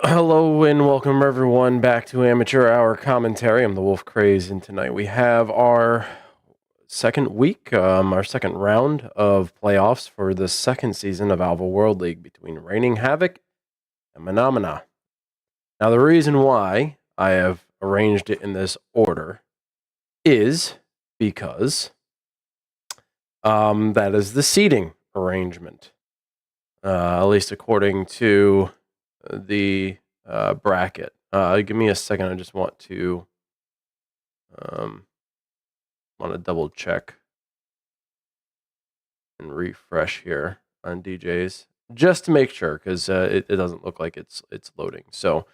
Hello and welcome everyone back to Amateur Hour Commentary. I'm the Wolf Craze, and tonight we have our second week, our second round of playoffs for the second season of Alvo World League between Reigning Havok and Mahna. Now, the reason why I have arranged it in this order is because that is the seating arrangement, at least according to the bracket. Give me a second. I just want to double check and refresh here on DJs just to make sure, because it doesn't look like it's loading. So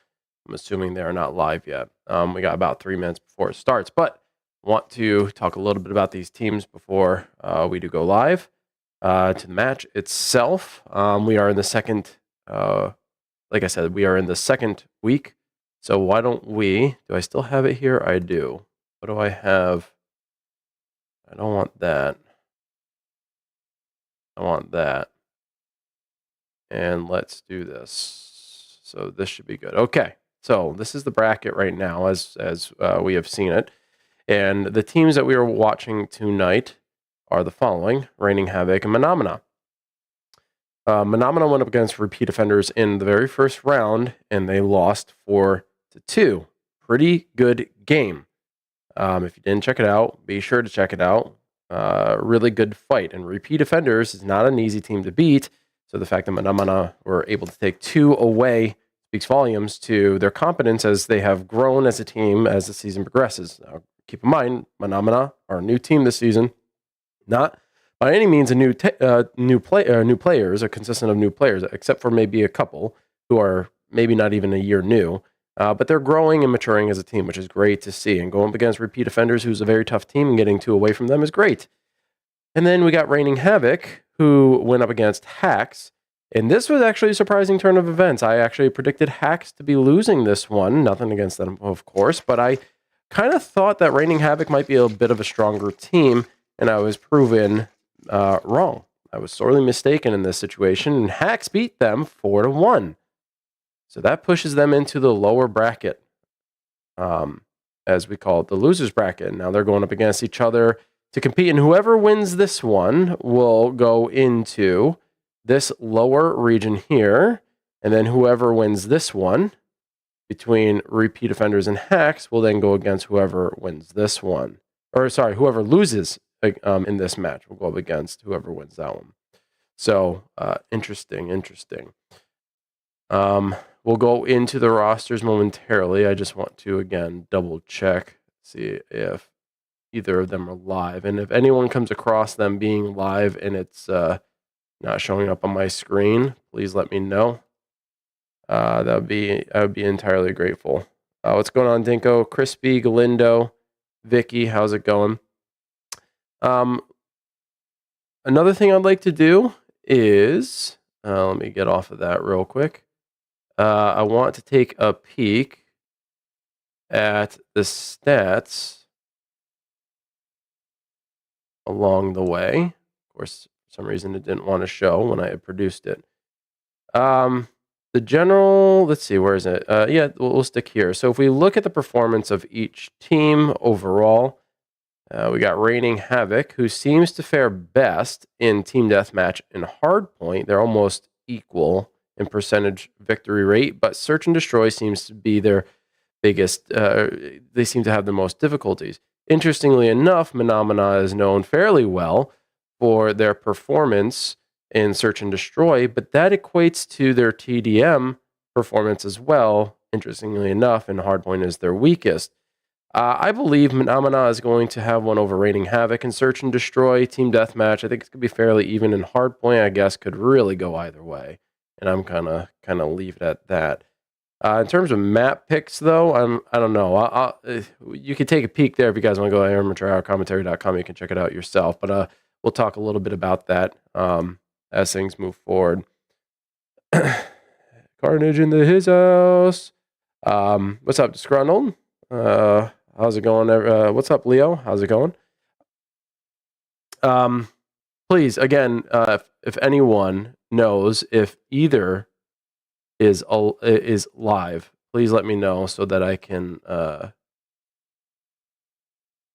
I'm assuming they are not live yet. We got about 3 minutes before it starts, but want to talk a little bit about these teams before we do go live to the match itself. We are in the second. Like I said, we are in the second week. So why don't we, do I still have it here? I do. What do I have? I don't want that. I want that. And let's do this. So this should be good. Okay. So this is the bracket right now as we have seen it. And the teams that we are watching tonight are the following: Reigning Havok and Mahna. Mahna went up against repeat offenders in the very first round, and they lost 4-2. Pretty good game. If you didn't check it out, be sure to check it out. Really good fight. And repeat offenders is not an easy team to beat. So the fact that Mahna were able to take 2 away speaks volumes to their competence as they have grown as a team as the season progresses. Now, keep in mind, Mahna are a new team this season. Not by any means a new players, are consistent of new players, except for maybe a couple who are maybe not even a year new. But they're growing and maturing as a team, which is great to see. And going up against repeat offenders, who's a very tough team, and getting 2 away from them is great. And then we got Reigning Havok, who went up against Hacks. And this was actually a surprising turn of events. I actually predicted Hacks to be losing this one. Nothing against them, of course. But I kind of thought that Reigning Havok might be a bit of a stronger team. And I was proven wrong. I was sorely mistaken in this situation, and Hacks beat them 4-1. So that pushes them into the lower bracket, as we call it, the losers bracket. Now they're going up against each other to compete, and whoever wins this one will go into this lower region here, and then whoever wins this one between repeat offenders and Hacks will then go against whoever wins this one. Or sorry, whoever loses in this match will go up against whoever wins that one. So interesting. We'll go into the rosters momentarily. I just want to again double check, see if either of them are live, and if anyone comes across them being live and it's not showing up on my screen, please let me know. I would be entirely grateful. What's going on, Dinko? Crispy, Galindo, Vicky, how's it going? Another thing I'd like to do is, let me get off of that real quick. I want to take a peek at the stats along the way. Of course, for some reason it didn't want to show when I had produced it. The general, let's see, where is it? Yeah, we'll stick here. So if we look at the performance of each team overall, we got Reigning Havok, who seems to fare best in Team Deathmatch and Hardpoint. They're almost equal in percentage victory rate, but Search and Destroy seems to be their biggest. They seem to have the most difficulties. Interestingly enough, Mahna is known fairly well for their performance in Search and Destroy, but that equates to their TDM performance as well. Interestingly enough, and Hardpoint is their weakest. I believe Mahna is going to have one over Reigning Havok in Search and Destroy. Team Deathmatch, I think it's going to be fairly even, and Hardpoint, I guess, could really go either way. And I'm kind of leave it at that. In terms of map picks, though, I don't know. You can take a peek there if you guys want to go to amateurhourcommentary.com. You can check it out yourself. But we'll talk a little bit about that as things move forward. Carnage in his house. What's up, Disgruntled? How's it going? What's up, Leo? How's it going? Please, again, if anyone knows if either is live, please let me know so that I can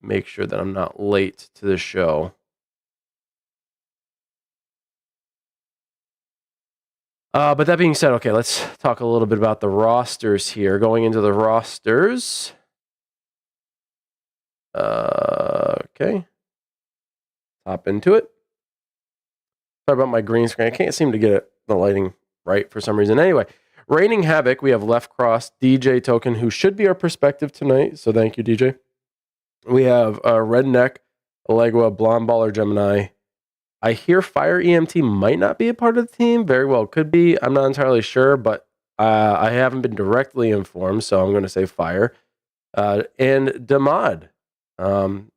make sure that I'm not late to the show. But that being said, okay, let's talk a little bit about the rosters here. Going into the rosters. Okay. Hop into it. Sorry about my green screen. I can't seem to get the lighting right for some reason. Anyway, Reigning Havok, we have Left Cross, DJ Token, who should be our perspective tonight. So thank you, DJ. We have Redneck, Alegua, Blonde Baller, Gemini. I hear Fire EMT might not be a part of the team. Very well could be. I'm not entirely sure, but I haven't been directly informed, so I'm going to say Fire. And Damad.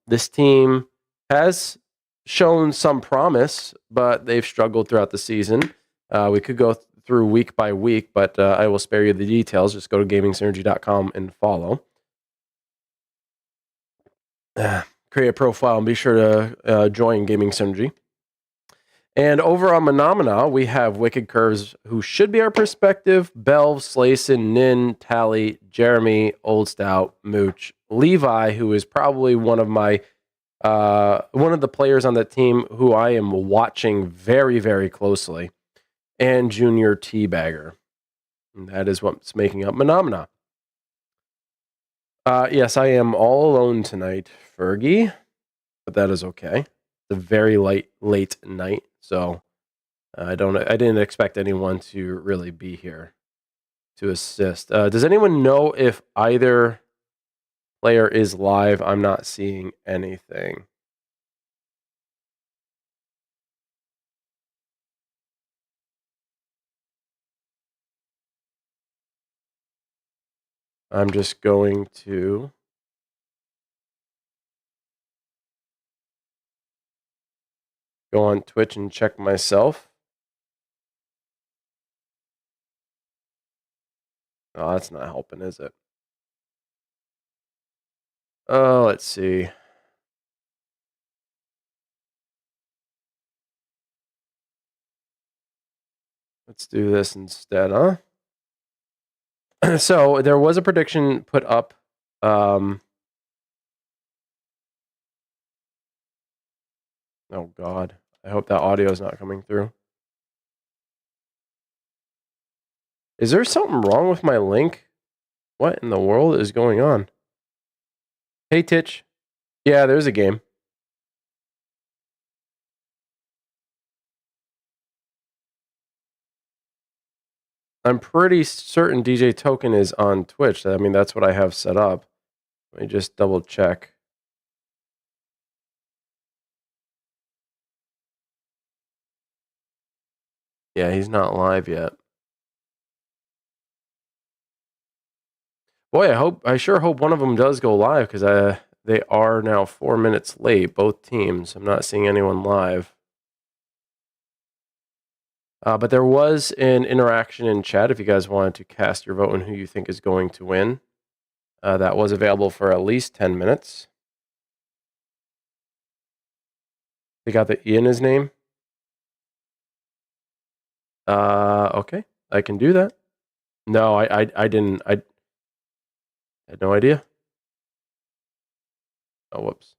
This team has shown some promise, but they've struggled throughout the season. We could go through week by week, but I will spare you the details. Just go to gamingsynergy.com and follow. Create a profile and be sure to join Gaming Synergy. And over on Mahna, we have Wicked Curves, who should be our perspective. Belv, Slayson, Nin, Tally, Jeremy, Old Stout, Mooch, Levi, who is probably one of the players on that team who I am watching very, very closely, and Junior Teabagger. And that is what's making up Mahna. Yes, I am all alone tonight, Fergie, but that is okay. It's a very late night, so I didn't expect anyone to really be here to assist. Does anyone know if either player is live? I'm not seeing anything. I'm just going to go on Twitch and check myself. Oh, that's not helping, is it? Oh, let's see. Let's do this instead, huh? So there was a prediction put up. Oh God, I hope that audio is not coming through. Is there something wrong with my link? What in the world is going on? Hey, Titch. Yeah, there's a game. I'm pretty certain DJ Token is on Twitch. I mean, that's what I have set up. Let me just double check. Yeah, he's not live yet. Boy, I sure hope one of them does go live, because they are now 4 minutes late, both teams. I'm not seeing anyone live. But there was an interaction in chat if you guys wanted to cast your vote on who you think is going to win. That was available for at least 10 minutes. They got the E in his name. Okay, I can do that. No, I didn't. I had no idea. Oh, whoops.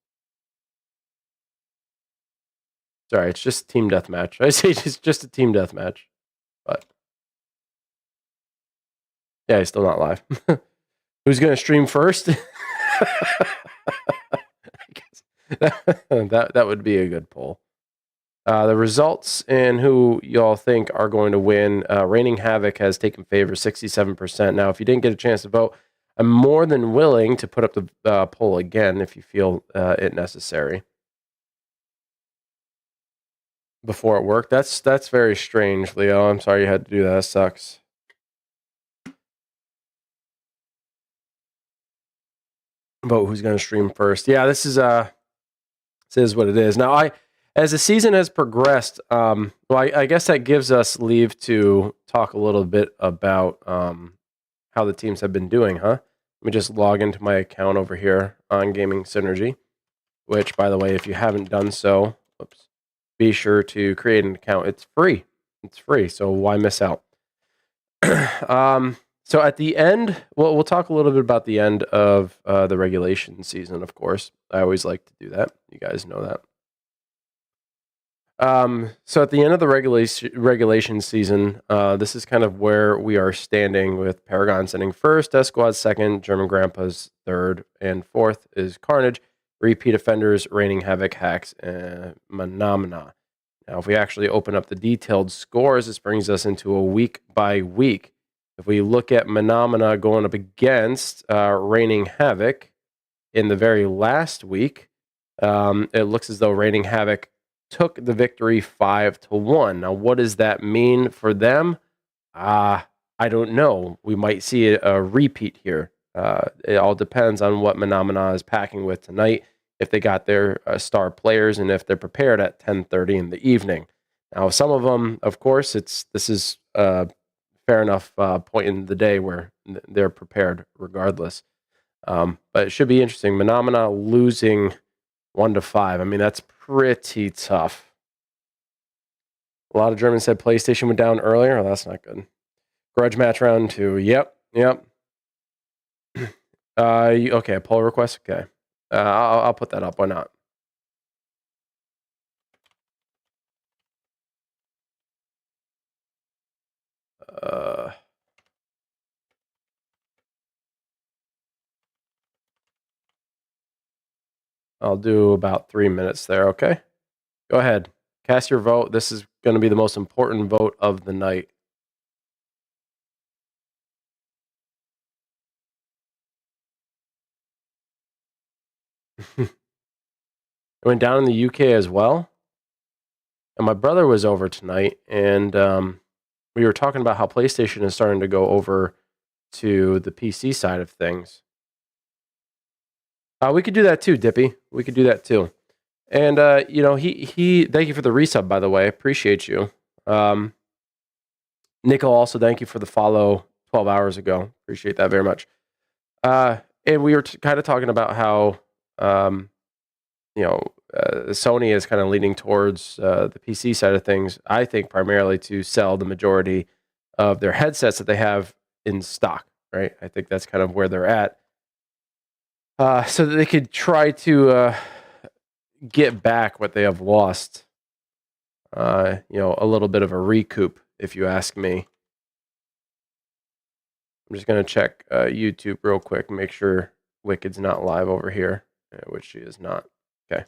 Sorry, it's just team deathmatch. I say it's just a team deathmatch. But yeah, he's still not live. Who's going to stream first? that would be a good poll. The results and who y'all think are going to win. Reigning Havok has taken favor 67%. Now, if you didn't get a chance to vote, I'm more than willing to put up the poll again if you feel it necessary. Before it worked. That's very strange, Leo. I'm sorry you had to do that. That sucks. Vote who's going to stream first. Yeah, this is what it is. Now, as the season has progressed, well, I guess that gives us leave to talk a little bit about how the teams have been doing, huh? Let me just log into my account over here on Gaming Synergy, which, by the way, if you haven't done so, be sure to create an account. It's free. It's free, so why miss out? So at the end, we'll talk a little bit about the end of the regulation season, of course. I always like to do that. You guys know that. So at the end of the regulation season, this is kind of where we are standing with Paragon sending first, Death Squad second, German Grandpa's third, and fourth is Carnage, repeat offenders, Raining Havok, Hacks, and Mahna. Now, if we actually open up the detailed scores, this brings us into a week by week. If we look at Mahna going up against Raining Havok in the very last week, it looks as though Raining Havok took the victory 5-1. Now, what does that mean for them? I don't know. We might see a repeat here. It all depends on what Mahna is packing with tonight, if they got their star players, and if they're prepared at 10:30 in the evening. Now, some of them, of course, this is fair enough point in the day where they're prepared regardless. But it should be interesting. Mahna losing 1-5. I mean, that's pretty tough. A lot of Germans said PlayStation went down earlier. Oh, that's not good. Grudge match round 2. Yep. Okay, a poll request. Okay, I'll put that up. Why not? I'll do about 3 minutes there. Okay, go ahead. Cast your vote. This is going to be the most important vote of the night. It went down in the UK as well. And my brother was over tonight, and we were talking about how PlayStation is starting to go over to the PC side of things. We could do that too, Dippy. We could do that too. And he thank you for the resub, by the way. Appreciate you. Nickel, also thank you for the follow 12 hours ago. Appreciate that very much. And we were kind of talking about how Sony is kind of leaning towards the PC side of things. I think primarily to sell the majority of their headsets that they have in stock. Right. I think that's kind of where they're at. So that they could try to get back what they have lost. A little bit of a recoup, if you ask me. I'm just going to check YouTube real quick, make sure Wicked's not live over here, which she is not. Okay.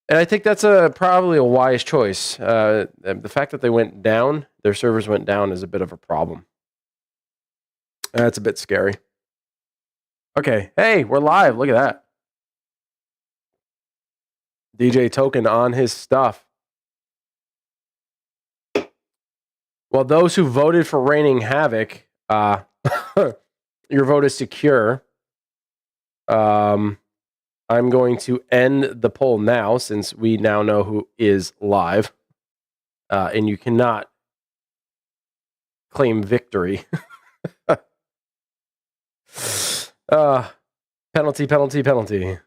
And I think that's probably a wise choice. The fact that they went down, their servers went down, is a bit of a problem. That's a bit scary. Okay. Hey, we're live. Look at that. DJ Token on his stuff. Well, those who voted for Raining Havok, your vote is secure. I'm going to end the poll now, since we now know who is live. And you cannot claim victory. Penalty.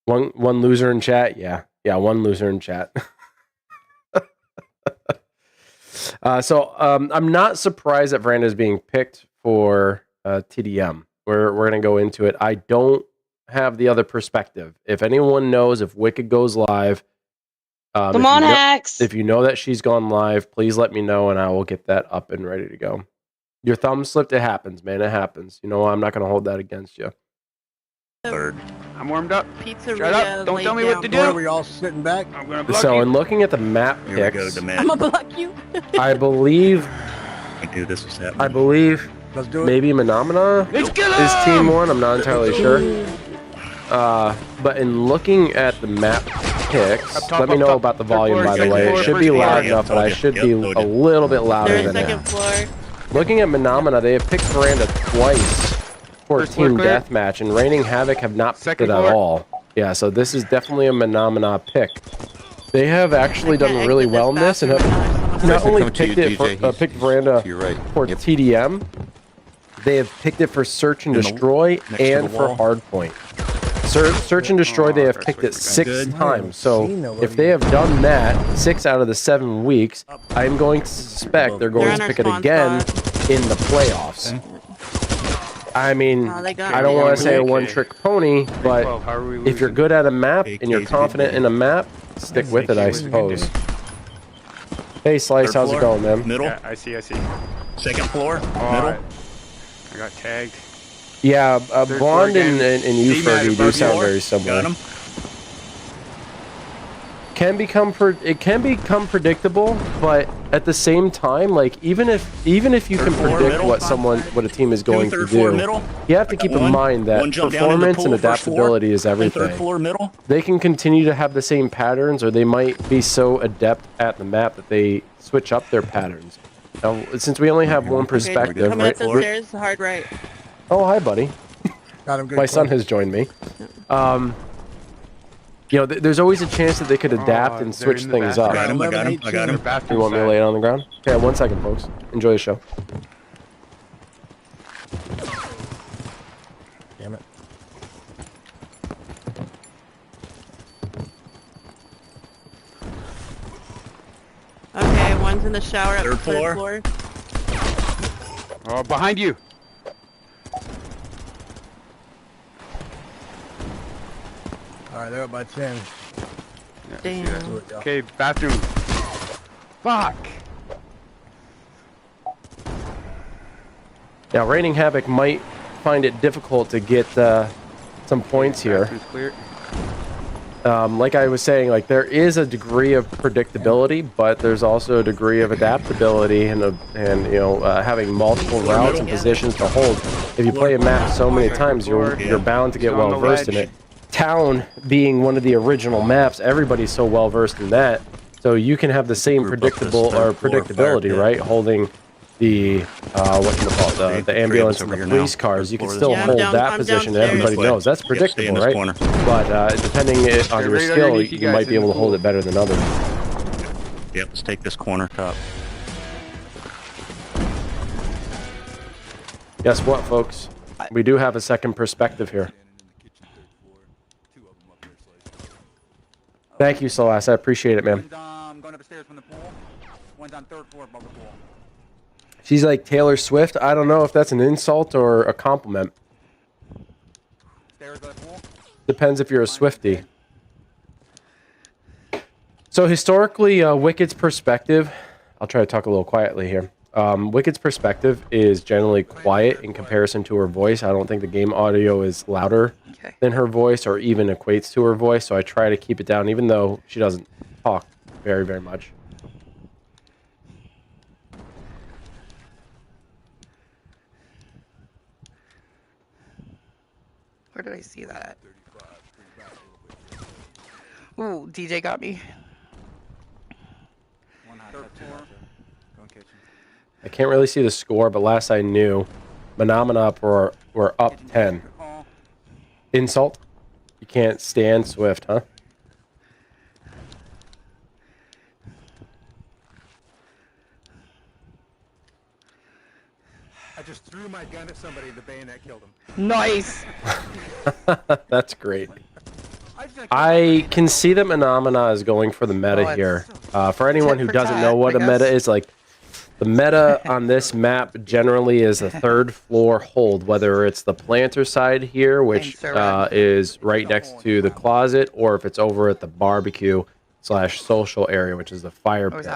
One loser in chat. Yeah, one loser in chat. So I'm not surprised that Veranda is being picked for TDM. We're going to go into it. I don't have the other perspective. If anyone knows if Wicked goes live, come on, Hacks. If you know that she's gone live, please let me know, and I will get that up and ready to go. Your thumb slipped. It happens, man. It happens. You know, I'm not going to hold that against you. Third. I'm warmed up. Pizzeria. Shut up. Don't tell me what to do. Are we all sitting back? I'm going to block So, you. in looking at the map I'm gonna block you. I believe I knew this was happening. I believe Let's do it. Maybe Mahna is team 1. I'm not entirely sure. But in looking at the map picks, let me know about the volume, by the way. It should be loud enough, but I should be a little bit louder than it. Looking at Mahna, they have picked Veranda twice for team deathmatch, and Reigning Havok have not picked it at all. Yeah, so this is definitely a Mahna pick. They have actually done really well in this, and have not only picked Veranda for TDM, they have picked it for Search and Destroy and for Hardpoint. Search and Destroy, they have picked it 6 times. So if they have done that 6 out of the 7 weeks, I'm going to suspect they're going to pick it again in the playoffs. I mean, I don't want to say a one-trick pony, but if you're good at a map and you're confident in a map, stick with it, I suppose. Hey, Slice, how's it going, man? Middle. Yeah, I see. Second floor. Middle. I got tagged. Yeah, Blonde and you, Fergie, do sound very similar. Got him. It can become predictable, but at the same time, like even if you can predict what a team is going to do, you have to keep in mind that performance and adaptability is everything. They can continue to have the same patterns, or they might be so adept at the map that they switch up their patterns. Now, since we only have one perspective, coming up the stairs, hard right. Oh, hi, buddy. Got him, good My son has joined me. You know, there's always a chance that they could adapt and switch things up. I got him. You want me to lay it on the ground? Okay, 1 second, folks. Enjoy the show. Damn it. Okay, one's in the shower at the Third third floor. Oh, behind you. Alright, they're up by 10. Damn. Okay, bathroom. Fuck. Now, Reigning Havok might find it difficult to get some points here. Bathroom's clear. Like I was saying, like there is a degree of predictability, but there's also a degree of adaptability and you know having multiple routes and positions to hold. If you play a map so many times, you're bound to get well versed in it. Town being one of the original maps, everybody's so well versed in that, so you can have the same predictability, right? Holding the the ambulance and the police cars, you can still hold that position. Everybody knows that's predictable, right? But depending on your skill, you might be able to hold it better than others. Yep, let's take this corner top. Guess what, folks? We do have a second perspective here. Thank you, Celeste. I appreciate it, man. Going upstairs from the pool. One's on third floor above the pool. She's like Taylor Swift. I don't know if that's an insult or a compliment. Stairs by the pool. Depends if you're a Swiftie. So historically, Wicked's perspective, I'll try to talk a little quietly here. Wicked's perspective is generally quiet in comparison to her voice. I don't think the game audio is louder than her voice or even equates to her voice, so I try to keep it down, even though she doesn't talk very, very much. Where did I see that? Ooh, DJ got me. I can't really see the score, but last I knew, Mahna were up 10. Insult? You can't stand Swift, huh? I just threw my gun at somebody, the bayonet killed him. Nice! That's great. I can see that Mahna is going for the meta here. For anyone who doesn't know what a meta is, like, the meta on this map generally is a third floor hold, whether it's the planter side here, which is right next to the closet, or if it's over at the barbecue/social area, which is the fire pit.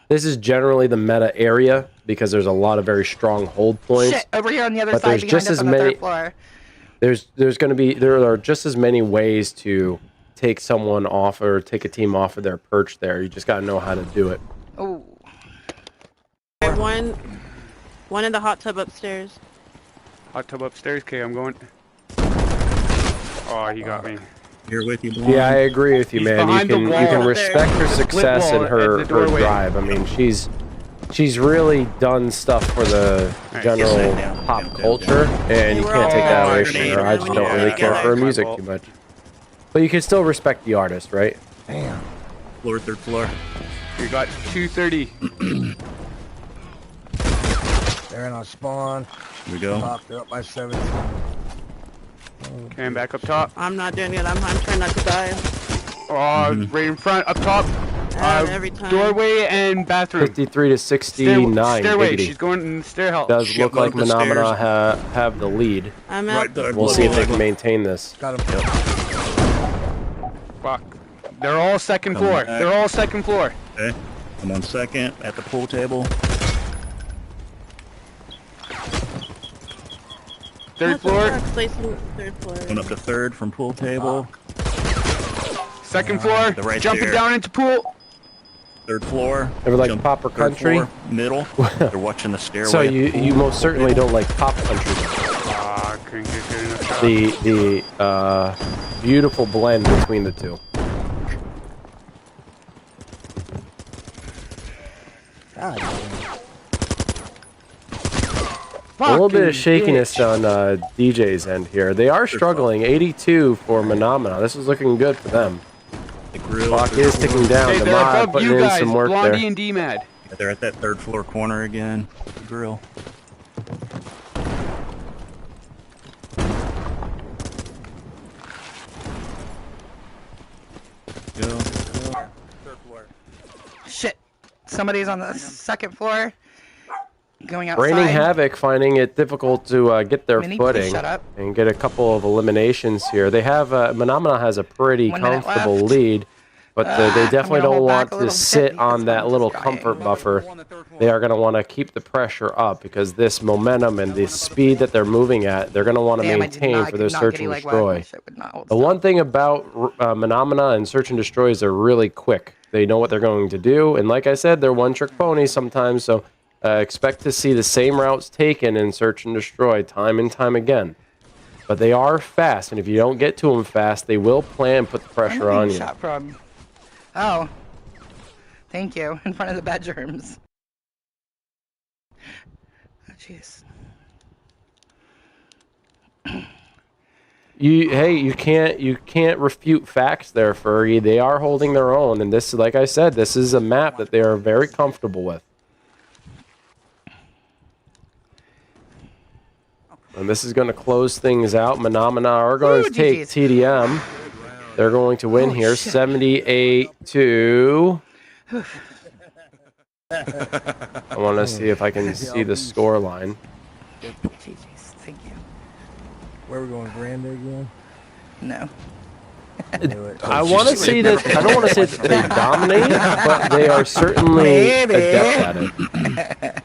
This is generally the meta area because there's a lot of very strong hold points. Shit, over here on the other but side, there's just as many. There are just as many ways to take someone off or take a team off of their perch there. You just gotta know how to do it. Oh. One in the hot tub upstairs. Hot tub upstairs. Okay, I'm going. Oh, he got me. Here with you, Blonde. Yeah, I agree with you, He's man. You behind the can wall. respect her The split success wall and her at the doorway. drive. I mean, she's really done stuff for the Alright, general sit down, pop down, culture, and you We're can't all take that together. away from her. I just don't really care for her music too much. But you can still respect the artist, right? Damn. Floor, third floor. We got 230. They're in on spawn. Here we go. Top, they're up by 17. Okay, I'm back up top. I'm not doing it. I'm trying not to die. Oh, right in front, up top. Every time. Doorway and bathroom. 53 to 69. Stairway. Biggity. She's going in the stair hell. Does look like Shitload of Phenomena stairs. have the lead. I'm out. We'll see if they can maintain this. Got him. Fuck. They're all second Coming floor. back. They're all second floor. Okay. I'm on second at the pool table. Third floor. Third floor. Going up to third from pool table. Second floor. They're right Jumping there. down into pool. Third floor. Ever like Jump- Popper third Country? floor, middle. They're watching the stairway. So you most certainly don't like pop country. Ah, couldn't get good enough shot. The beautiful blend between the two. A little bit of shakiness on DJ's end here. They are struggling. 82 for Phenomena. This is looking good for them. The grill. Clock is ticking down. Okay, The they're mod above putting you in guys. some work Blondie there. and D-Mad. They're at that third floor corner again. The grill. Go. Third floor. Shit. Somebody's on the second floor. Going outside. Raining Havok finding it difficult to get their Minnie, please footing shut up. and get a couple of eliminations here. They have Phenomena has a pretty 1 minute comfortable left. lead, but they I'm definitely gonna don't hold want back a to little sit bit on because that I'm little just comfort dying. buffer. They are going to want to keep the pressure up because this momentum and the speed that they're moving at, they're going to want to Damn, I did maintain not for their not search get and leg destroy. whacked. Shit would not hold The still. one thing about Phenomena and search and destroy is they're really quick. They know what they're going to do, and like I said, they're one-trick ponies sometimes, so expect to see the same routes taken in search and destroy time and time again. But they are fast, and if you don't get to them fast, they will plan and put the I'm pressure not on being you. shot from. Oh. Thank you. In front of the bedrooms. Oh, jeez. You can't refute facts there, Furry. They are holding their own, and this, like I said, this is a map that they are very comfortable with. And this is going to close things out. Phenomena are going to take GG's. TDM. They're going to win here, shit. 78 to. I want to see if I can see the score line. GG's. Thank you. Where are we going, Veranda again? No. Do it. I want to say that I don't want to say that they dominate, but they are certainly adept at it.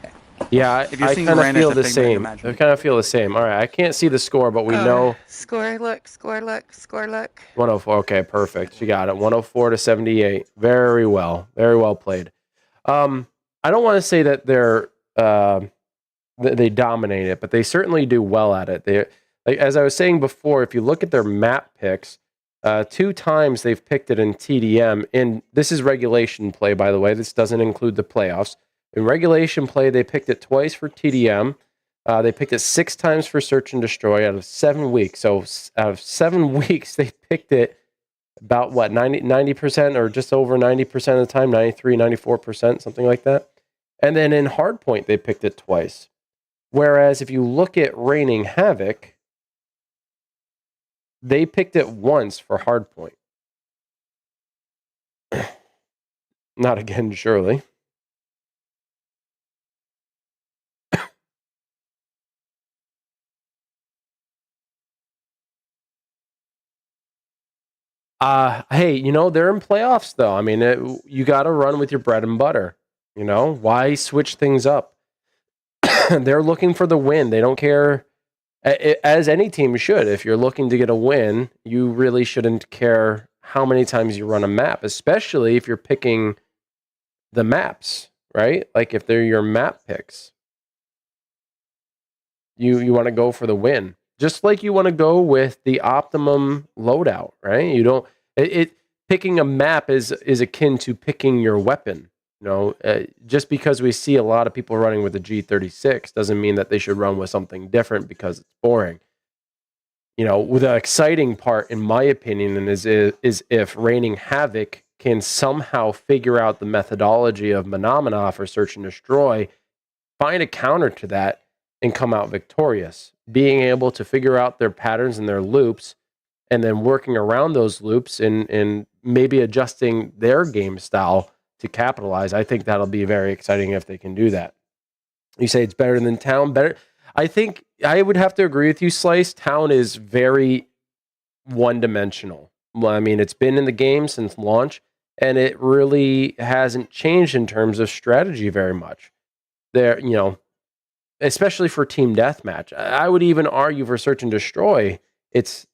Yeah, If you're I seeing kind of Miranda, feel it's the a thing, same. imagine. I kind of feel the same. All right, I can't see the score, but we know Score, look, score, look, score, look. 104. Okay, perfect. She got it. 104 to 78. Very well played. I don't want to say that they dominate it, but they certainly do well at it. They, like as I was saying before, if you look at their map picks, 2 times they've picked it in TDM. And this is regulation play, by the way. This doesn't include the playoffs. In regulation play, they picked it twice for TDM. They picked it 6 times for search and destroy out of 7 weeks. So out of 7 weeks, they picked it about what 90% or just over 90% of the time, 93, 94%, something like that. And then in hardpoint, they picked it twice. Whereas if you look at Raining Havok, they picked it once for hardpoint. Not again, surely. Hey, they're in playoffs though. I mean, you got to run with your bread and butter. Why switch things up? They're looking for the win. They don't care, as any team should. If you're looking to get a win, you really shouldn't care how many times you run a map, especially if you're picking the maps, right? Like if they're your map picks. You want to go for the win, just like you want to go with the optimum loadout, right? You don't. Picking a map is akin to picking your weapon. Just because we see a lot of people running with the G36 doesn't mean that they should run with something different because it's boring. With the exciting part, in my opinion, is if Raining Havok can somehow figure out the methodology of Mahna for search and destroy, find a counter to that, and come out victorious. Being able to figure out their patterns and their loops, and then working around those loops and maybe adjusting their game style to capitalize. I think that'll be very exciting if they can do that. You say it's better than Town? Better. I think I would have to agree with you, Slice. Town is very one-dimensional. Well, I mean, it's been in the game since launch, and it really hasn't changed in terms of strategy very much. There, especially for team deathmatch. I would even argue for search and destroy, it's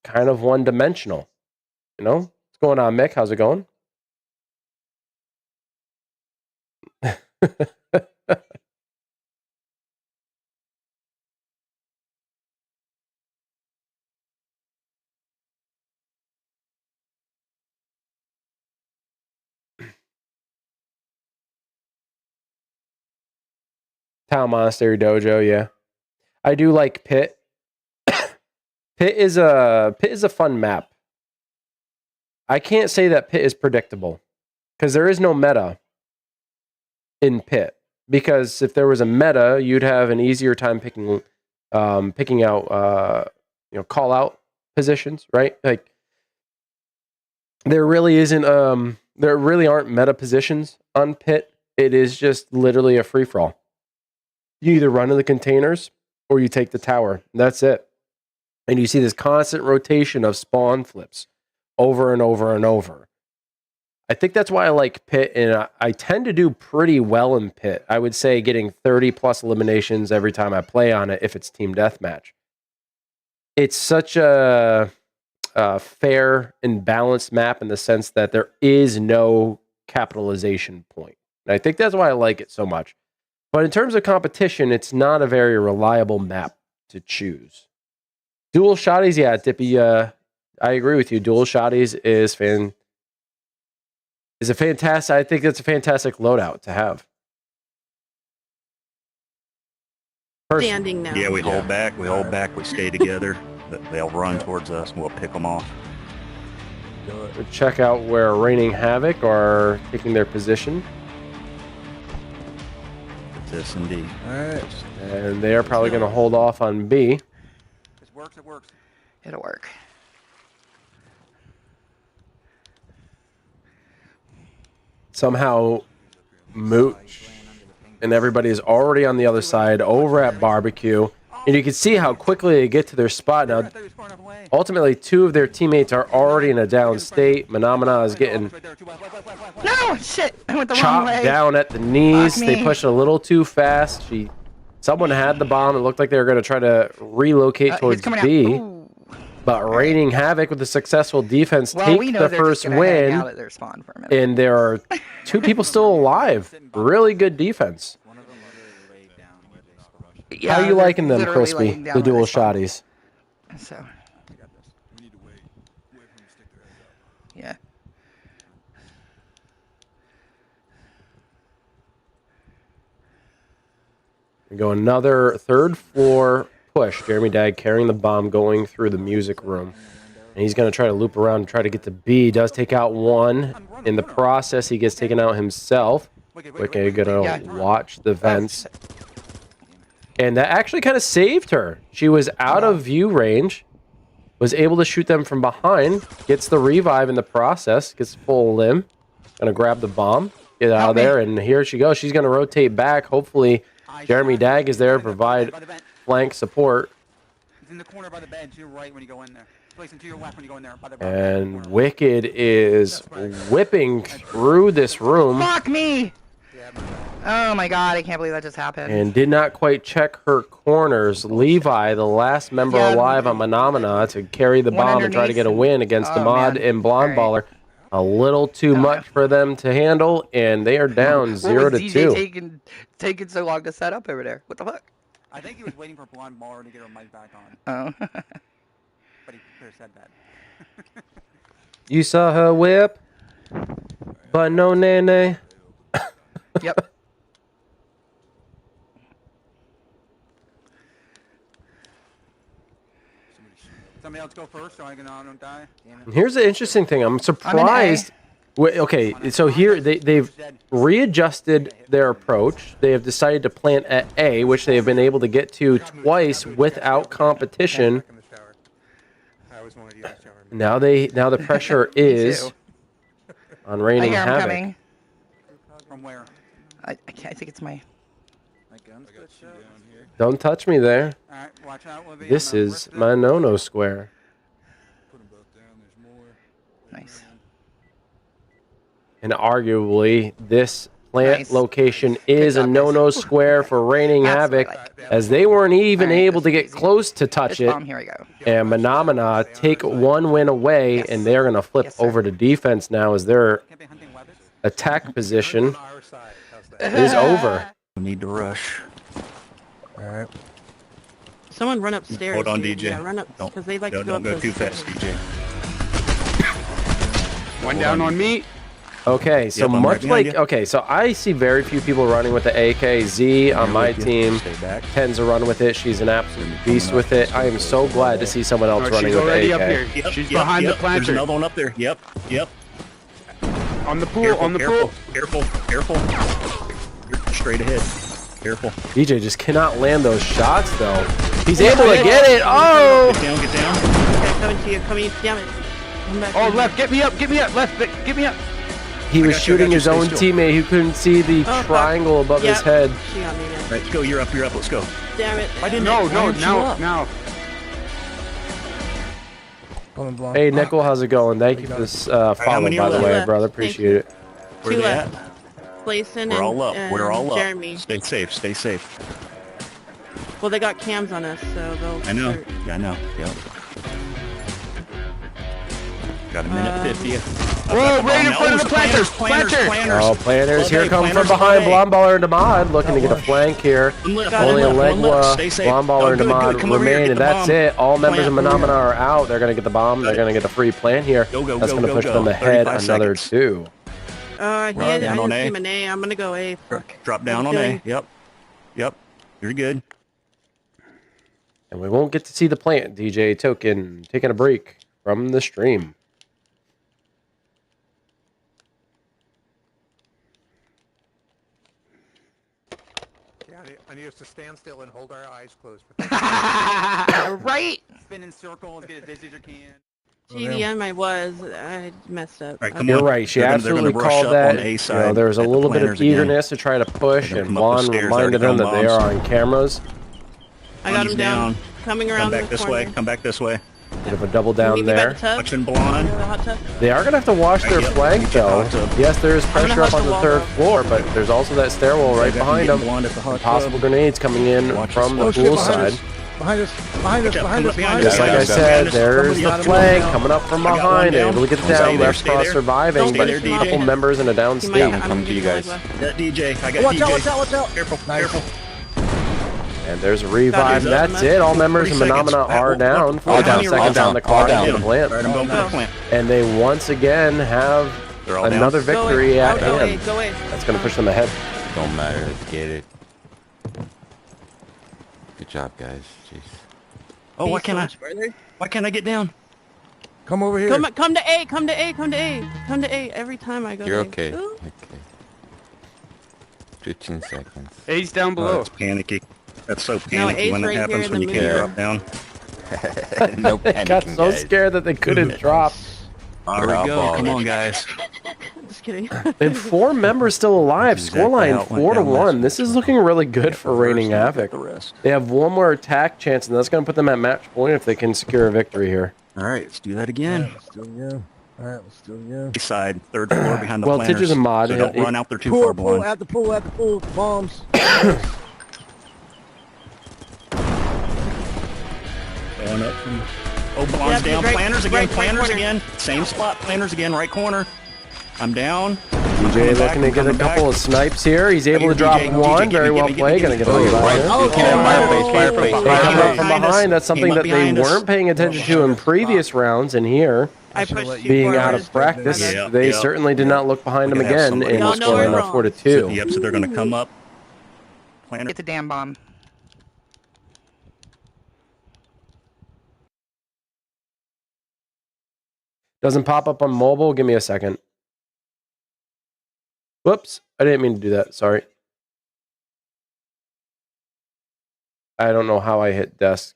kind of one-dimensional. What's going on, Mick? How's it going? Town Monastery Dojo, yeah. I do like Pit. Pit is a fun map. I can't say that Pit is predictable because there is no meta in Pit. Because if there was a meta, you'd have an easier time picking out call out positions, right? Like there really aren't meta positions on Pit. It is just literally a free for all. You either run in the containers or you take the tower. That's it. And you see this constant rotation of spawn flips over and over and over. I think that's why I like Pit, and I tend to do pretty well in Pit. I would say getting 30 plus eliminations every time I play on it if it's team deathmatch. It's such a fair and balanced map in the sense that there is no capitalization point. And I think that's why I like it so much. But in terms of competition, it's not a very reliable map to choose. Dual shotties, yeah, Dippy, I agree with you. Dual shotties is a fantastic. I think it's a fantastic loadout to have. Standing now. Yeah, we hold back. We hold back. We stay together. They'll run towards us, and we'll pick them off. Check out where Raining Havok are taking their position. This indeed. All right. And they are probably going to hold off on B. It works. It works. It'll work. Somehow, Mooch and everybody is already on the other side over at Barbecue. And you can see how quickly they get to their spot. Now, ultimately, two of their teammates are already in a down state. Mahna is getting No, shit. I went the wrong way. chopped down at the knees. Fuck They me. pushed a little too fast. Someone had the bomb. It looked like they were going to try to relocate He's towards coming B. out. Ooh. But Raining Havok with a successful defense Well, we take know the they're first just gonna hang win. out at their spawn for a minute. And there are two people still alive. Really good defense. One of them literally laid down where they rushed. Yeah, How you they're liking them, literally Crispy? laying down The where dual they spawn. shotties. So, We got this. We need to wait. Wait for them to stick their heads up. yeah. We go another third floor push. Jeremy Dag carrying the bomb going through the music room. And he's going to try to loop around and try to get to B. He does take out one. In the process, he gets taken out himself. Wicked going to watch the vents. And that actually kind of saved her. She was out of view range. Was able to shoot them from behind. Gets the revive in the process. Gets full limb. Going to grab the bomb. Get out of there. And here she goes. She's going to rotate back. Hopefully, Jeremy Dag is there to provide flank support. It's in the corner by the bed to your right when you go in there. Place into your left when you go in there. By the corner. And Wicked is whipping through this room Fuck me! Oh my god, I can't believe that just happened. and did not quite check her corners. Levi, the last member Yeah. alive on Mahna to carry the One bomb and try to underneath get a win against oh, Ahmad man. and Blonde Alright. Baller. A little too much for them to handle, and they are down What 0 was to DJ 2. taking so long to set up over there? What the fuck? I think he was waiting for Blonde Baller to get her mic back on, Oh. but he could have said that. You saw her whip, but no nene. Yep. Somebody else go first so I don't die. Damn it. Here's the interesting thing. I'm surprised. Okay, so here they've readjusted their approach. They have decided to plant at A, which they have been able to get to twice without competition. I always wanted to use the shower. Now the pressure is too. on I raining hear him havoc. coming. From where? I think it's my. My gun's good shot. Don't touch me there. Alright, watch out. Libby. This I'm gonna is rip my it. no-no square. Nice. And arguably, this plant Nice. location is a job, guys. no-no square for raining That's what I havoc, like. as they weren't even Alright, able this to is get easy. close to touch This it. bomb, here we go. And Mahna take one win away, Yes. and they're going to flip Yes, sir. over to defense now as their Can't be hunting weapons. attack position Our side. How's that? is over. We need to rush. All right. Someone run upstairs. Hold on, dude. DJ. Yeah, run up Don't, because they like to go don't up go those too fast, stairs. DJ. One down on me. Okay, so Yep, I'm much right behind like, you. okay, so I see very few people running with the AKZ on my with you. team. Stay back. Tends to run with it. She's an absolute beast with it. I am so glad to see someone else Oh, running she's with the already AK. up here. Yep, She's yep, behind yep. the planter. There's another one up there. Yep, yep. On the pool. Careful, On the careful, pool. careful, careful. You're straight ahead. Careful. DJ just cannot land those shots though. He's able to get it. Oh! Get down, get down. Okay, coming to you. Coming. Damn it. Come back Oh, here. left. Get me up. Get me up. Left. Get me up. He was got you, I shooting got you. his Stay own still. teammate who couldn't see the Oh, fuck. triangle above his Yep. head. She got me again. Right, let's go. You're up, let's go. Damn it. I didn't No, why no, aren't you now, up? now. Pulling blonde. Hey, Nickel, how's it going? Thank you for this follow, many by are the left? way, Left. brother. Thank Appreciate it. Where Two they left. at? Playson We're and, all up. and We're all up. Jeremy. Stay safe, stay safe. Well, they got cams on us, so they'll. I know. start- Yeah, I know. Yep. Got a minute 50. Whoa, right in front of the planter. Planter. Oh, planners here come from behind. Blonde Baller and Demod looking to get a flank here. Only a Legwa, Blonde Baller and Demod remain, and that's it. All members of Phenomena are out. They're going to get the bomb. They're going to get the free plant here. Go, go, That's go, going to go, push go. them ahead 35 another seconds. two. I Down didn't on see A. him an A. I'm gonna go A. Fuck. Drop down I'm on A. feeling- Yep. Yep. You're good. And we won't get to see the plant. DJ Token taking a break from the stream. Yeah, I need us to stand still and hold our eyes closed. Right. Spin in circles, get as busy as you can. GDM, I messed up. All right, come You're on. right. She They're gonna absolutely rush called up that. on the A You know, side there was a at the little bit of planners again. eagerness to try to push, They're and gonna come up the Juan stairs, reminded already him that throwing they are bombs. on cameras. I got He's him down. down. Coming Come around back the this corner. way. Come back this way. Bit of a double Can you down meet me by there. the tub? Watching blonde. The hot tub? They are going to have to watch their Yep, flank, meet you though. hot tub. Yes, there is gonna pressure up hug on the the wall, third though. floor, but there's also that stairwell right behind them. Blonde at the hot Possible tub. grenades coming in Watch from us. the pool side. Behind us, behind us, Watch out, behind come us, up behind behind us. Just us. like I Behind us. said, there's Somebody the got him flank down. coming up from I got behind. one down. Able to get it Stay down. there, Left stay cross there. surviving, Stay but there, a couple DJ. members in a down He might state. come to you guys. That DJ. I got Watch DJ. out, watch out, watch out. Careful, Nice. careful. And there's a revive. Got it. That's it. All members of 30 seconds. Phenomena are down. All 4 down, seconds down the clock down. in the plant. All right, I'm going for the plant. And they once again have They're all down. another Go victory A. at Go A. hand. Go A. That's going to push them ahead. Don't matter. Let's get it. Good job, guys. Jeez. Oh, why Be so can't I? much further. Why can't I get down? Come over here. Come to A. Come to A. Come to A. Come to A. Every time I go. You're to A. okay. Ooh. Okay. 15 seconds. A's down Oh, below. it's panicky. That's so No, panicky A's when right it here happens in when the you can't middle. drop down. No They got panicking, so guys. scared that they couldn't drop. There we We're go. all Come on, balling. guys. Just kidding. And 4 members still alive. Exactly Scoreline how it went 4 to down last 1. This is looking really good for Raining First, Havoc. the rest. They have one more attack chance, and that's going to put them at match point if they can secure a victory here. All right, let's do that again. Let's do it again. All right, let's do it again. Side, third floor behind the Well, planners. Tidge is a mod. So don't It- run out there too Pool, far, pool, blind. at the pool, at the pool. Bombs. Going up from... Oh, blonde's Yeah, down. right- Planners again, right planners corner. again. Same spot, planners again, right corner. I'm down. DJ looking to get a couple of snipes here. He's able to drop one. Very well played. Gonna get a lead Right. Fireplace. coming up from behind. That's something that they weren't paying attention to in previous rounds. And here, I pushed being out forward. of practice, Yeah, they yeah. certainly did not look behind We him could have again somebody and Y'all know scoring we're a wrong. 4-2. Yep, so they're going to come up. Planter. Get the damn bomb. Doesn't pop up on mobile. Give me a second. Whoops. I didn't mean to do that. Sorry. I don't know how I hit desk.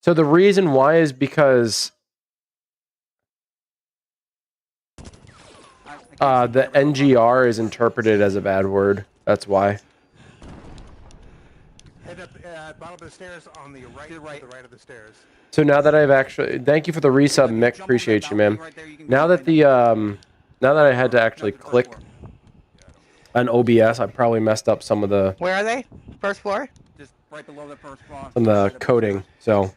So the reason why is because the NGR is interpreted as a bad word. That's why. Head up bottom of the stairs on the right, to the right of the stairs. So now that I've actually, thank you for the resub, Mick. Appreciate you, man. Now that the now that I had to actually click on OBS, I probably messed up some of the Where are they? First floor? Just right below the first floor. coding. So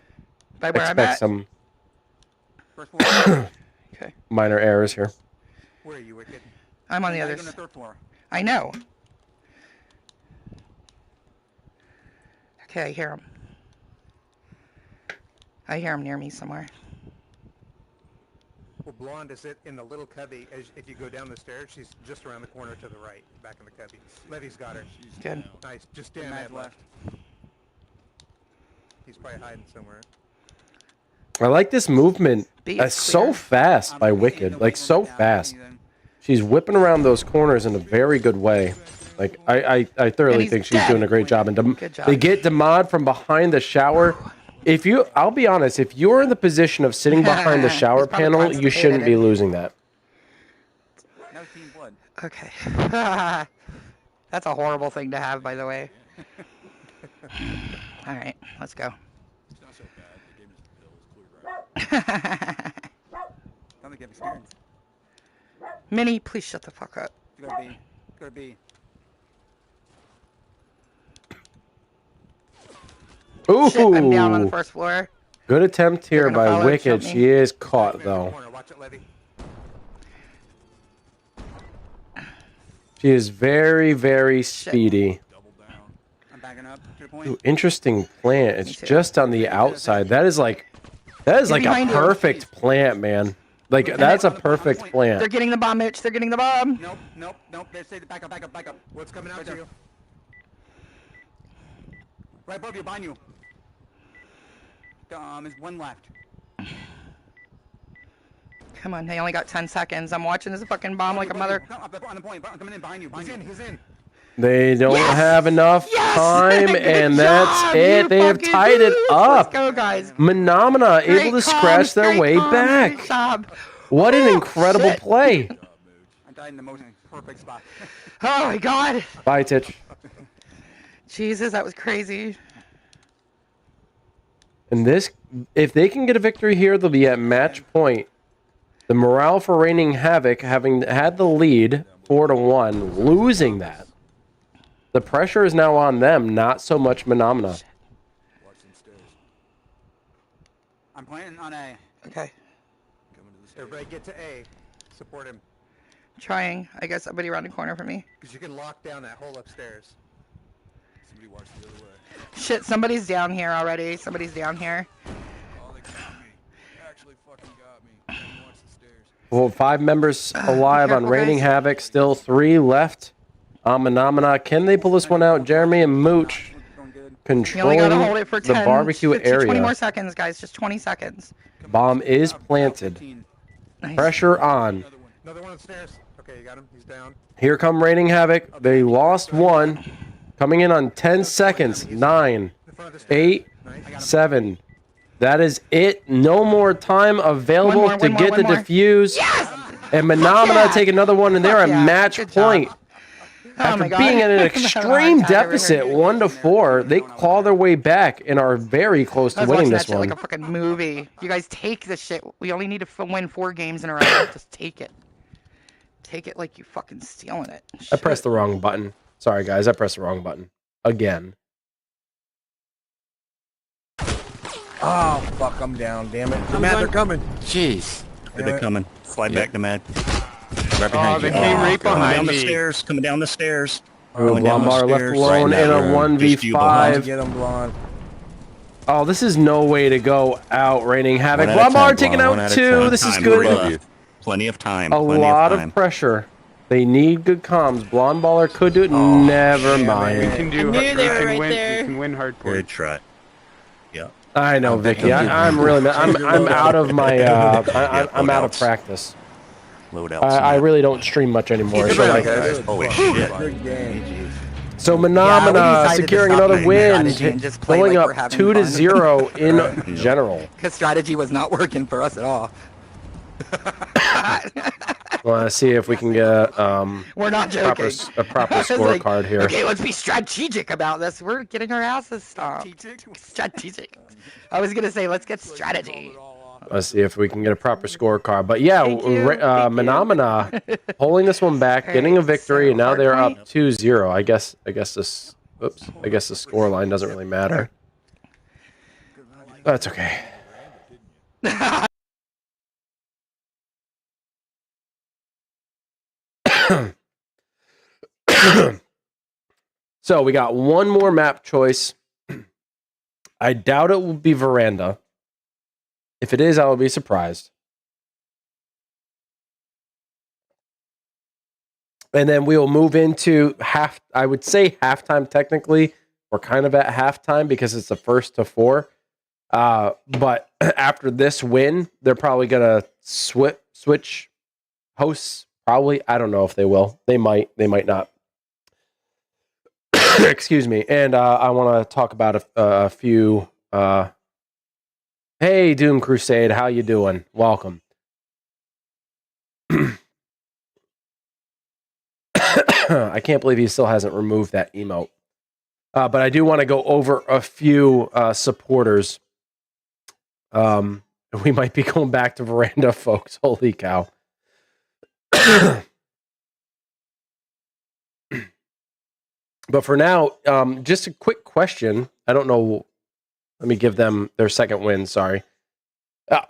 By where I'm expect at? some First floor. Okay. minor errors here. Where are you, Wicked? I'm on the Now other you're on the side. third floor. I know. Okay, I hear him. I hear him near me somewhere. Well, Blonde is in the little cubby. If you go down the stairs, she's just around the corner to the right, back in the cubby. Levy's got her. Good. Nice. Just stand Matt that left. He's probably hiding somewhere. I like this movement. B is That's so clear. fast by Wicked. Like so fast. She's whipping around those corners in a very good way. Like I thoroughly he's think she's dead. doing a great job. And Good job. they get Demod from behind the shower. I'll be honest, if you're in the position of sitting behind the shower He's probably panel, you constipated, shouldn't be isn't he? losing that. Now it's Team Blood. Okay. That's a horrible thing to have, by the way. All right, let's go. It's not so bad. The game is Don't think you have experience. Minnie, please shut the fuck up. You gotta be. Gotta be. Shit, I'm down on the Ooh, first floor. good attempt here gonna by follow and Wicked. jump me. She is caught Back in the though. corner. Watch it, Levy. She is very, very speedy. I'm backing up to the point. Ooh, interesting plant. It's too. just on the outside. That is like a behind you. perfect plant, man. Like that's a perfect They're plant. getting the bomb, Mitch. They're getting the bomb. Nope. They say back up. What's coming out Right to there. you? Right above you, behind you. There's one left. Come on, they only got 10 seconds. I'm watching this fucking bomb like a mother. Come up on the point. I'm coming in behind you. He's in. They don't Yes! have enough Yes! time, Good and job, that's you it. They have fucking tied it dudes. up. Let's go, guys. Menomina able to Great scratch comms, their great way comms, back. Great job. What an Woo, incredible shit. play. I died in the most perfect spot. Oh my god. Bye, Titch. Jesus, that was crazy. And this, if they can get a victory here, they'll be at match point. The morale for reigning Havok, having had the lead 4-1, losing that. The pressure is now on them, not so much Menomina. I'm playing on A. Okay. Everybody get to A. Support him. Trying. I guess somebody around the corner for me. Because you can lock down that hole upstairs. Somebody watch the other way. Shit, somebody's down here already. Somebody's down here. Oh, they got me. They actually fucking got me. I didn't watch the stairs. Well, 5 members alive on careful, reigning guys. Havok, still 3 left on Menomina. Can they pull this one out? Jeremy and Mooch Going good. You only controlling gotta hold it for the 10. barbecue 20 more area. seconds, guys. Just 20 seconds. Bomb is planted. 15. Nice. Pressure on. Another one upstairs. Okay, you got him. He's down. Here come reigning Havok. They lost 1. Coming in on 10 seconds. 9, In front of the stairs. 8, Nice. 7. That is it. No more time available One more, to one get more, the one more. defuse. And Menomina yeah! take another one, and they're Fuck at yeah. match Good job. point. Oh After my God. being at an I'm having a heart extreme attack over deficit, here. 1-4, they claw their way back and are very close I to was winning watching that this shit one. like a fucking movie. You guys take this shit. We only need to win 4 games in a row. Just take it. Take it like you fucking stealing it. I pressed the wrong button. Sorry, guys. I pressed the wrong button. Again. Oh, fuck, I'm down, damn it. I'm Matt, going- they're coming. Jeez. They're coming. Slide back to Mad. Right Oh, behind they you. came right Coming behind down the me. stairs. Coming down the stairs. Ooh, Coming down the Blondbar left stairs. alone Right in in that a room. Just you 1v5. Get him, Blonde. Oh, this is no way to go out. Raining Havoc. One at a Blondbar time, taking Blonde, one out at a 2. time. This is Time, good. Gorilla. Plenty of time. A Plenty lot of of time. pressure. They need good comms. Blonde Baller could do it. Oh, Never damn mind. We it. can do. I knew we they were can right win. there. We can win hardcore. Good try. Yeah. I know, Vicky. victim. I'm really. I'm out of my. I'm out of loadouts. practice. Load out. I really don't stream much anymore. Good So, round, like, guys. Holy shit. Good game. so Yeah, we Mahna decided to securing stop another playing win, strategy and just play going like we're up having 2-0 in Right. general. Because strategy was not working for us at all. Want to see if we can get We're not joking. a proper I was like, scorecard here. Okay, let's be strategic about this. We're getting our asses stomped. Strategic. I was gonna say let's get strategy. Let's see if we can get a proper scorecard. But yeah, Thank you, thank you. Mahna pulling this one back, getting a victory, and now they're up 2-0. I guess this. Oops. I guess the score line doesn't really matter. That's okay. So we got one more map choice. I doubt it will be Veranda. If it is, I will be surprised. And then we will move into I would say halftime technically. We're kind of at halftime because it's the 1st to 4. But after this win, they're probably going to switch hosts. Probably. I don't know if they will. They might not. Excuse me. And I want to talk about a few... Hey, Doom Crusade, how you doing? Welcome. I can't believe he still hasn't removed that emote. But I do want to go over a few supporters. We might be going back to Veranda, folks. Holy cow. But for now, just a quick question. I don't know. Let me give them their second win. Sorry.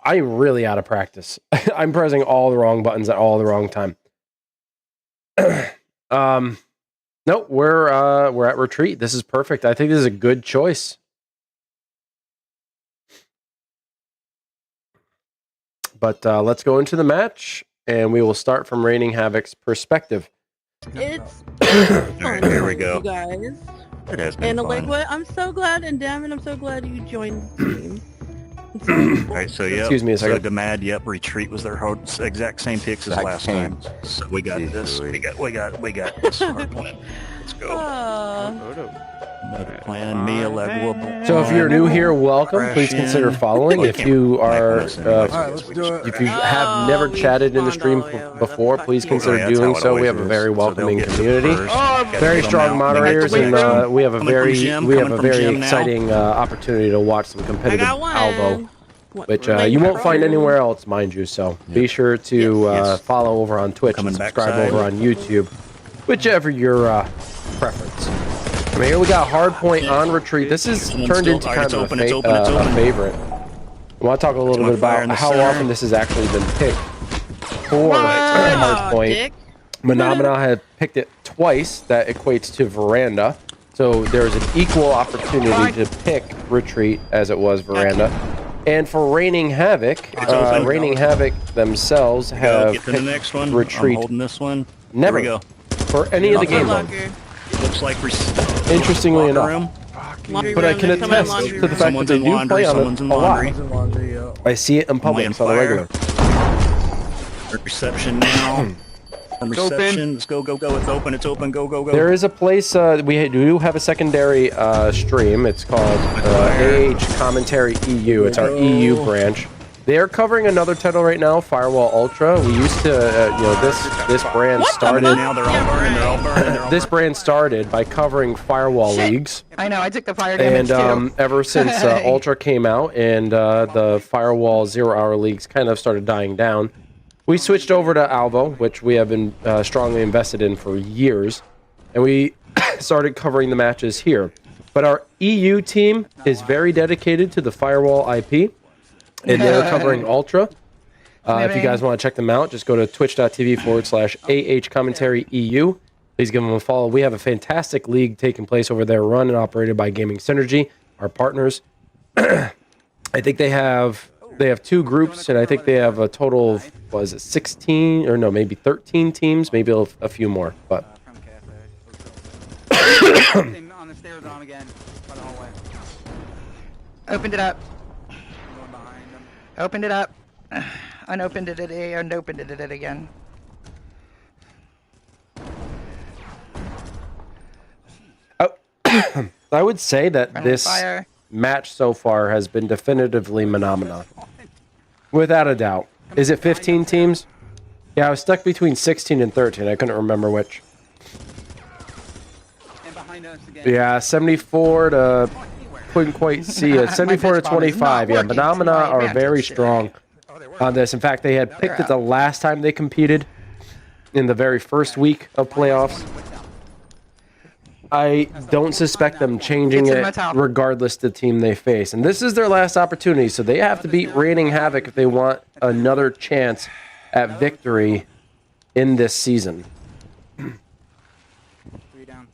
I'm really out of practice. I'm pressing all the wrong buttons at all the wrong time. No, we're at retreat. This is perfect. I think this is a good choice. But let's go into the match, and we will start from Raining Havoc's perspective. It's All right, here we you go. guys. It has been And fun. like what? I'm so glad, and damn it, I'm so glad you joined the team. All right, so yeah. Excuse me a second. So Gamad, yep, retreat was their exact same picks as Exact last same. time. So we got Jeez this. Louise. We got this hard plan. Let's go. Another plan. Me, Alvo. So if you're new here, welcome. Please consider following. If you are, let's do it. if you have never we chatted in the stream spawned all the way over. before, Fuck please you. consider that's doing how it so. We always have a is. very So welcoming they'll get community. first, get Very them strong out, moderators, they get the and we have a Coming from very Jim, we have coming a from very Jim now. exciting opportunity to watch some I competitive got one. Alvo, which Thank you won't for find all. anywhere else, mind you. So be sure to Yes. follow over on Twitch Coming and subscribe backside. over on YouTube, whichever your preference. I mean, here we got Hardpoint on retreat. This is Someone's turned still- into all right, kind it's of open, a, it's open, it's a open. favorite. I want to talk a little Someone bit fire about in the how center. often this has actually been picked for What? Hardpoint. Dick. Mahna had picked it twice. That equates to Veranda. So there's an equal opportunity to pick retreat as it was Veranda. And for Raining Havoc, open. Raining Havoc themselves Go, have get to the picked next one. retreat I'm holding this one. never Here we go. for any of the game modes. Locker. Looks like Interestingly locker enough. room. Laundry But I room, can there's someone in attest laundry to the room. fact that they do play on someone's it in a lot. laundry. I see it in public Laying on the fire. regular. Reception now. From It's open. reception. Let's go, go, go. It's open. It's open. Go, go, go. There is a place, we do have a secondary stream. It's called AH Commentary EU. It's our EU branch. They are covering another title right now, Firewall Ultra. We used to, this brand started. Now they're all burning. They're all burning. They're all This brand started by covering Firewall Shit. leagues. I know, I took the fire damage And too. ever since Ultra came out and the Firewall 0-hour leagues kind of started dying down, we switched over to Alvo, which we have been strongly invested in for years. And we started covering the matches here. But our EU team is very dedicated to the firewall IP, and they're covering Ultra. If you guys want to check them out, just go to twitch.tv/AH Commentary EU. Please give them a follow. We have a fantastic league taking place over there, run and operated by Gaming Synergy, our partners. I think they have 2 groups, and I think they have a total of, was it 16 or no, maybe 13 teams, maybe a few more. But On the stairs on again, by the hallway. Opened it up. Going behind them. Opened it up. Unopened it and opened it again. I would say that Friendly this fire. match so far has been definitively Mahna. Without a doubt. Is it 15 teams? Yeah, I was stuck between 16 and 13. I couldn't remember which. And behind us again. Yeah, 74 to... Couldn't quite see it. 74 to 25. Yeah, Mahna are very strong on this. In fact, they had picked it the last time they competed in the very first week of playoffs. I don't suspect them changing it regardless the team they face. And this is their last opportunity, so they have to beat reigning Havok if they want another chance at victory in this season. 3 down.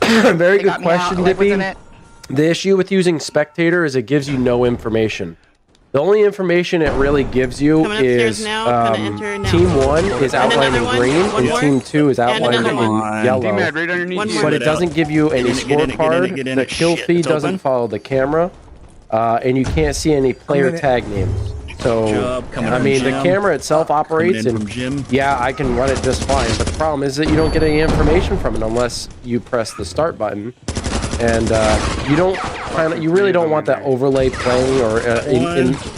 Very They good got me out, question, like, wasn't Dippy. it? The issue with using Spectator is it gives you no information. The only information it really gives you Coming upstairs is now, gonna enter now. Team 1 is outlined in another one, green one and more. Team 2 is outlined another in one. yellow. D-Mad right underneath One you. more. But it doesn't give you any Get in it, scorecard. The kill Shit, feed it's doesn't open. follow the camera. And you can't see any player tag names. So, Job coming I from mean, the Jim. camera itself operates, in from and Jim. yeah, I can run it just fine. But the problem is that you don't get any information from it unless you press the start button. And you really don't want that overlay playing or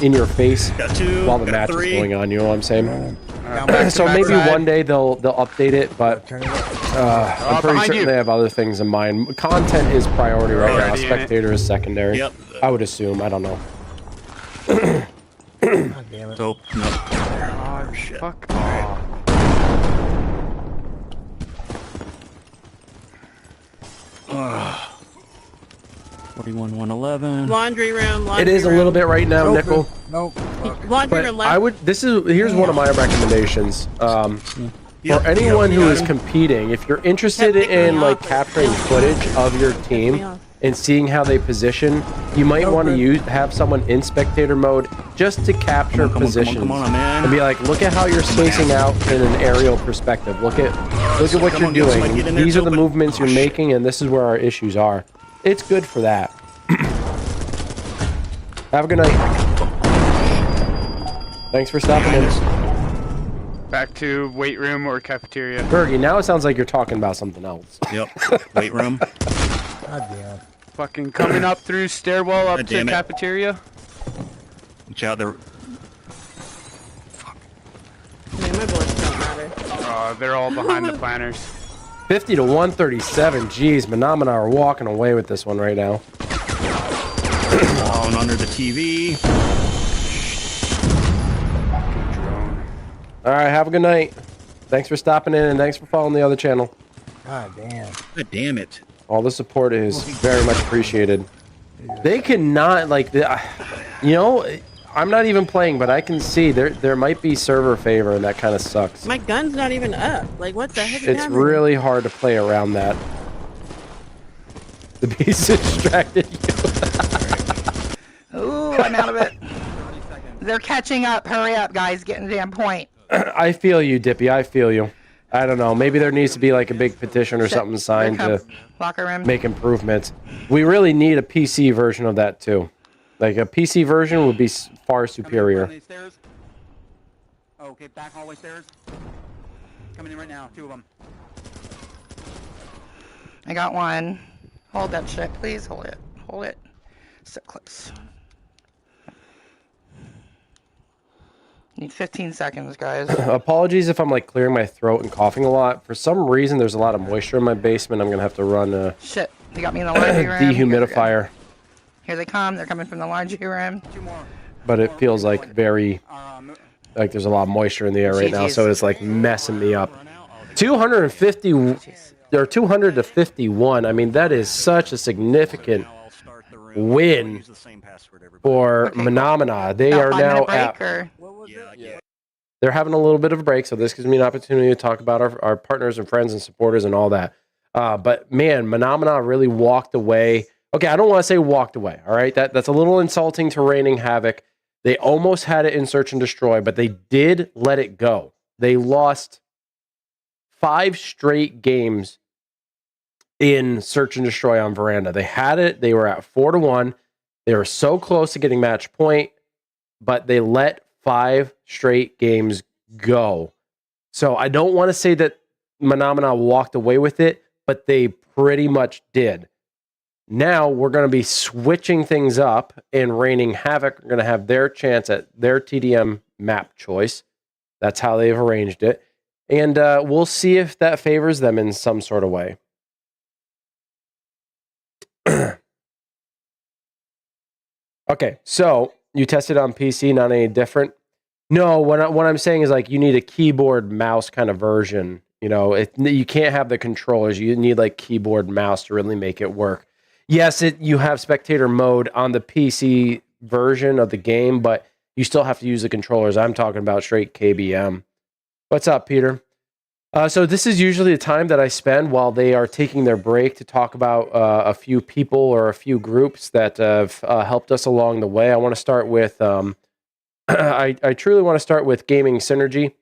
in your face Got 2. while the got match 3. is going on. You know what I'm saying? Back So to maybe backside. one day they'll update it, but I'm pretty behind certain you. they have other things in mind. Content is priority right now. Already in it. Spectator is secondary. Yep. I would assume. I don't know. God damn it. So, no. Oh, Shit. fuck off. 41, 111. Laundry room. Laundry It is a room. little bit right now, Nickel. Nope. Laundry But room left. I would. Here's one of my recommendations. Yep, For anyone yep, who got is him. competing, if you're interested Kept picking in me like off. capturing footage of your team off. and seeing how they position, you might want to have someone in spectator mode just to capture positions come on, man. and be like, look at how you're spacing out in an aerial perspective. Look at what Come you're on, get somebody, doing. get in there, These are it's the open. movements Oh, you're shit. making, and this is where our issues are. It's good for that. Have a good night. Thanks for stopping in. Back to weight room or cafeteria. Bergie, now it sounds like you're talking about something else. Yep. Weight room. God damn. Fucking coming up through stairwell up God to damn it. cafeteria. Watch out there. Man, my bullets don't matter. They're all behind the planners. 50 to 137. Jeez, Mahna are walking away with this one right now. Down under the TV. Drone. All right, have a good night. Thanks for stopping in, and thanks for following the other channel. God damn. God damn it. All the support is very much appreciated. They cannot, like, you know, I'm not even playing, but I can see there might be server favor, and that kind of sucks. My gun's not even up. Like, what the heck is It's happening? really hard to play around that. The beast distracted you. Ooh, I'm out of it. They're catching up. Hurry up, guys. Get in the damn point. I feel you, Dippy. I feel you. I don't know. Maybe there needs to be like a big petition or Shit. something signed Here to comes locker room. make improvements. We really need a PC version of that too. Like a PC version would be far superior. Coming in front of these stairs. Oh, okay, back hallway stairs. Coming in right now, 2 of them. I got one. Hold that shit, please. Hold it. Hold it. So close. Need 15 seconds, guys. Apologies if I'm like clearing my throat and coughing a lot. For some reason, there's a lot of moisture in my basement. I'm gonna have to run a Shit. They got me in the laundry room. dehumidifier, Here they come. They're coming from the laundry room. 2 more. but it feels like very like there's a lot of moisture in the air right now, so it's like messing me up. 250 or 200 to 51. I mean, that is such a significant win for Mahna. They are now at. They're having a little bit of a break, so this gives me an opportunity to talk about our partners and friends and supporters and all that. But man, Mahna really walked away. Okay, I don't want to say walked away. All right, that's a little insulting to reigning Havok. They almost had it in search and destroy, but they did let it go. They lost 5 straight games in search and destroy on Veranda. They had it. They were at 4-1. They were so close to getting match point, but they let 5 straight games go. So I don't want to say that Mahna walked away with it, but they pretty much did. Now we're going to be switching things up, and reigning Havok are going to have their chance at their TDM map choice. That's how they've arranged it. And we'll see if that favors them in some sort of way. Okay, so you tested on PC, not any different? No, what I'm saying is like you need a keyboard mouse kind of version. You know, you can't have the controllers. You need like keyboard mouse to really make it work. Yes, you have spectator mode on the PC version of the game, but you still have to use the controllers. I'm talking about straight KBM. What's up, Peter? So this is usually the time that I spend while they are taking their break to talk about a few people or a few groups that have helped us along the way. I want to start with, I truly want to start with Gaming Synergy.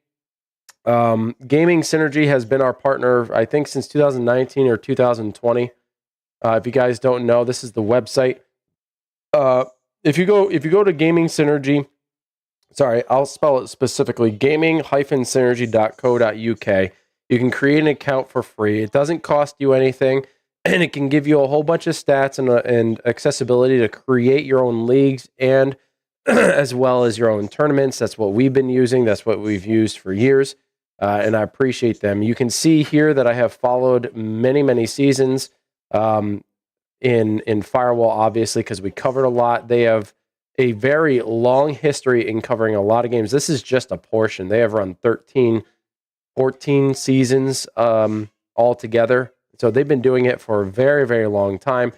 Gaming Synergy has been our partner, I think, since 2019 or 2020. If you guys don't know, this is the website. If you go to Gaming Synergy, sorry, I'll spell it specifically, gaming-synergy.co.uk. You can create an account for free. It doesn't cost you anything, and it can give you a whole bunch of stats and accessibility to create your own leagues and as well as your own tournaments. That's what we've been using. That's what we've used for years, and I appreciate them. You can see here that I have followed many, many seasons in Firewall, obviously, because we covered a lot. They have a very long history in covering a lot of games. This is just a portion. They have run 13, 14 seasons altogether. So they've been doing it for a very, very long time.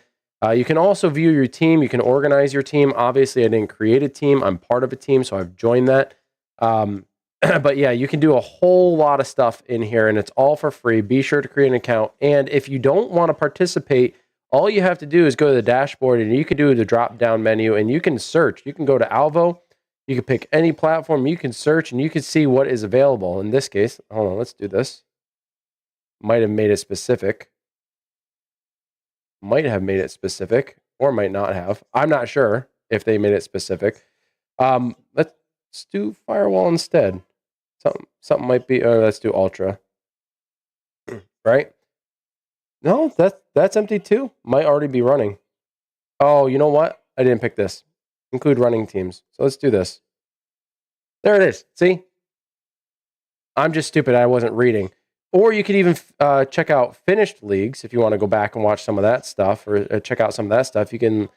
You can also view your team. You can organize your team. Obviously, I didn't create a team. I'm part of a team, so I've joined that. But yeah, you can do a whole lot of stuff in here, and it's all for free. Be sure to create an account. And if you don't want to participate, all you have to do is go to the dashboard, and you can do the drop-down menu, and you can search. You can go to Alvo. You can pick any platform. You can search, and you can see what is available. In this case, hold on, let's do this. Might have made it specific. Might have made it specific, or might not have. I'm not sure if they made it specific. Let's do Firewall instead. Something might be. Let's do Ultra. Right? No, that's empty too. Might already be running. Oh, you know what? I didn't pick this. Include running teams. So let's do this. There it is. See? I'm just stupid. I wasn't reading. Or you could even check out finished leagues if you want to go back and watch some of that stuff, or check out some of that stuff. You can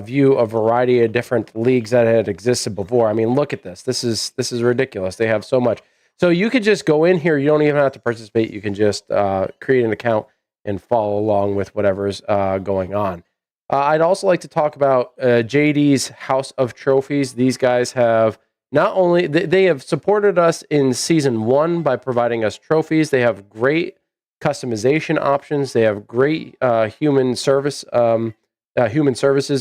view a variety of different leagues that had existed before. I mean, look at this. This is ridiculous. They have so much. So you could just go in here. You don't even have to participate. You can just create an account and follow along with whatever's going on. I'd also like to talk about JD's House of Trophies. These guys have not only, they have supported us in Season 1 by providing us trophies. They have great customization options. They have great human services.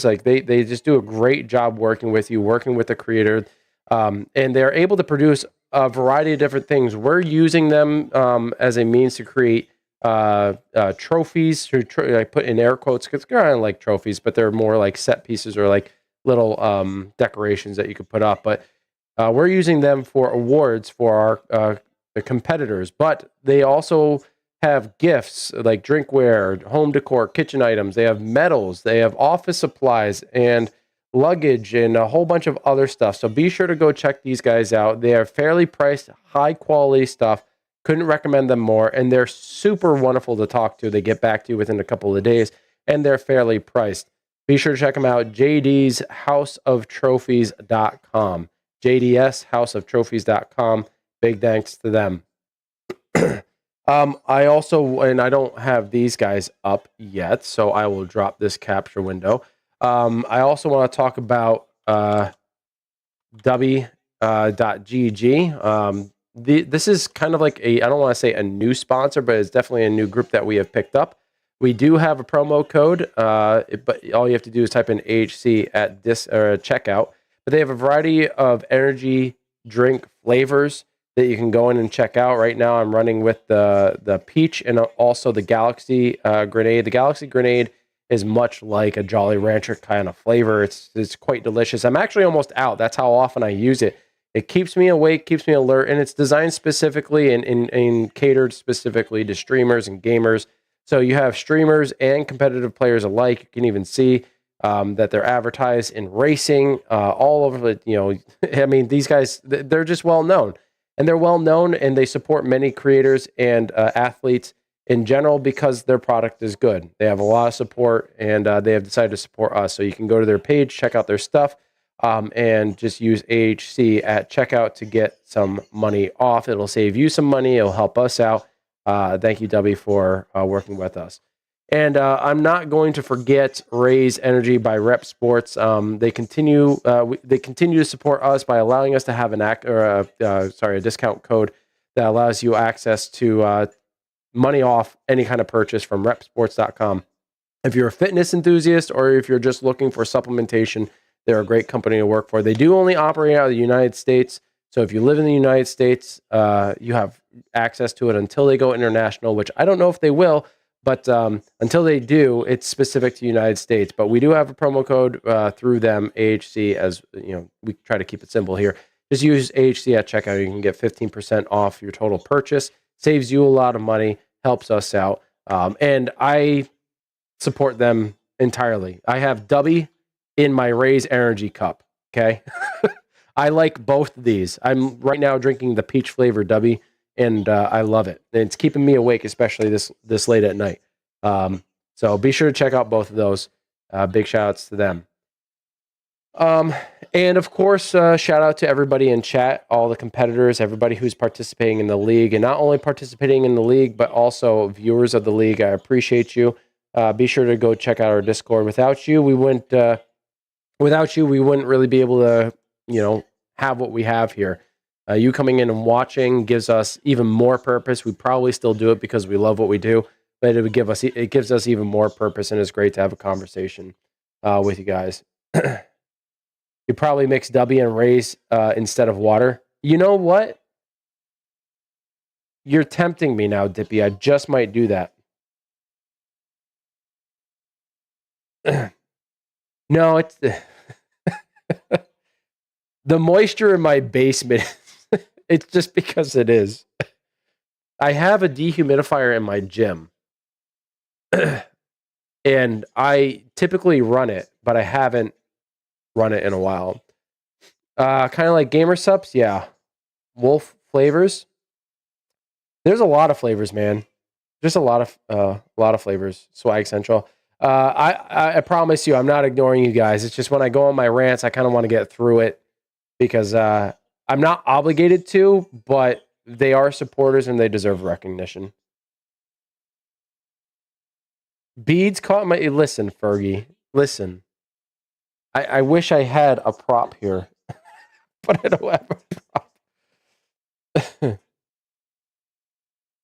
Like they just do a great job working with you, working with the creator. And they're able to produce a variety of different things. We're using them as a means to create trophies. I put in air quotes because they're kind of like trophies, but they're more like set pieces or like little decorations that you could put up. But we're using them for awards for our competitors. But they also have gifts like drinkware, home decor, kitchen items. They have medals. They have office supplies and luggage and a whole bunch of other stuff. So be sure to go check these guys out. They are fairly priced, high quality stuff. Couldn't recommend them more. And they're super wonderful to talk to. They get back to you within a couple of days, and they're fairly priced. Be sure to check them out. JD's houseoftrophies.com. JDS, houseoftrophies.com. Big thanks to them. I also, and I don't have these guys up yet, so I will drop this capture window. I also want to talk about W.GG. This is kind of like I don't want to say a new sponsor, but it's definitely a new group that we have picked up. We do have a promo code, but all you have to do is type in AHC at checkout. But they have a variety of energy drink flavors that you can go in and check out. Right now, I'm running with the peach and also the Galaxy Grenade. The Galaxy Grenade is much like a Jolly Rancher kind of flavor. It's quite delicious. I'm actually almost out. That's how often I use it. It keeps me awake, keeps me alert, and it's designed specifically and catered specifically to streamers and gamers. So you have streamers and competitive players alike. You can even see that they're advertised in racing, all over it. I mean, these guys, they're just well known. And they're well known, and they support many creators and athletes in general because their product is good. They have a lot of support, and they have decided to support us. So you can go to their page, check out their stuff, and just use AHC at checkout to get some money off. It'll save you some money. It'll help us out. Thank you, W, for working with us. And I'm not going to forget Raise Energy by Rep Sports. They continue to support us by allowing us to have a discount code that allows you access to money off any kind of purchase from repsports.com. If you're a fitness enthusiast or if you're just looking for supplementation, they're a great company to work for. They do only operate out of the United States. So if you live in the United States, you have access to it until they go international, which I don't know if they will. But until they do, it's specific to the United States. But we do have a promo code through them, AHC, as we try to keep it simple here. Just use AHC at checkout. You can get 15% off your total purchase. Saves you a lot of money, helps us out. And I support them entirely. I have Dubby in my Raise Energy cup, okay? I like both of these. I'm right now drinking the peach flavored Dubby, and I love it. And it's keeping me awake, especially this late at night. So be sure to check out both of those. Big shout outs to them. And of course, shout out to everybody in chat, all the competitors, everybody who's participating in the league, and not only participating in the league, but also viewers of the league. I appreciate you. Be sure to go check out our Discord. Without you, we wouldn't really be able to, have what we have here. You coming in and watching gives us even more purpose. We probably still do it because we love what we do, but it gives us even more purpose, and it's great to have a conversation with you guys. You probably mix W and Raise instead of water. You know what? You're tempting me now, Dippy. I just might do that. No, it's the moisture in my basement. It's just because it is. I have a dehumidifier in my gym. And I typically run it, but I haven't run it in a while. Kind of like Gamer Sups, yeah. Wolf flavors. There's a lot of flavors, man. Just a lot of flavors. Swag Central. I promise you, I'm not ignoring you guys. It's just when I go on my rants, I kind of want to get through it because I'm not obligated to, but they are supporters and they deserve recognition. Beads caught my... Listen, Fergie. Listen. I wish I had a prop here, but I don't have a prop.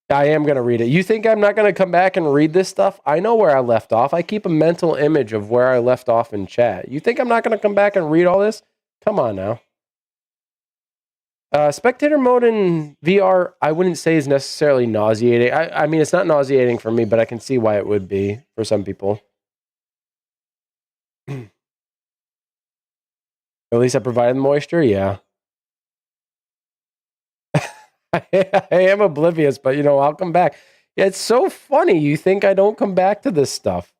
I am going to read it. You think I'm not going to come back and read this stuff? I know where I left off. I keep a mental image of where I left off in chat. You think I'm not going to come back and read all this? Come on now. Spectator mode in VR, I wouldn't say is necessarily nauseating. I mean, it's not nauseating for me, but I can see why it would be for some people. At least I provided the moisture, yeah. I am oblivious, but I'll come back. Yeah, it's so funny. You think I don't come back to this stuff?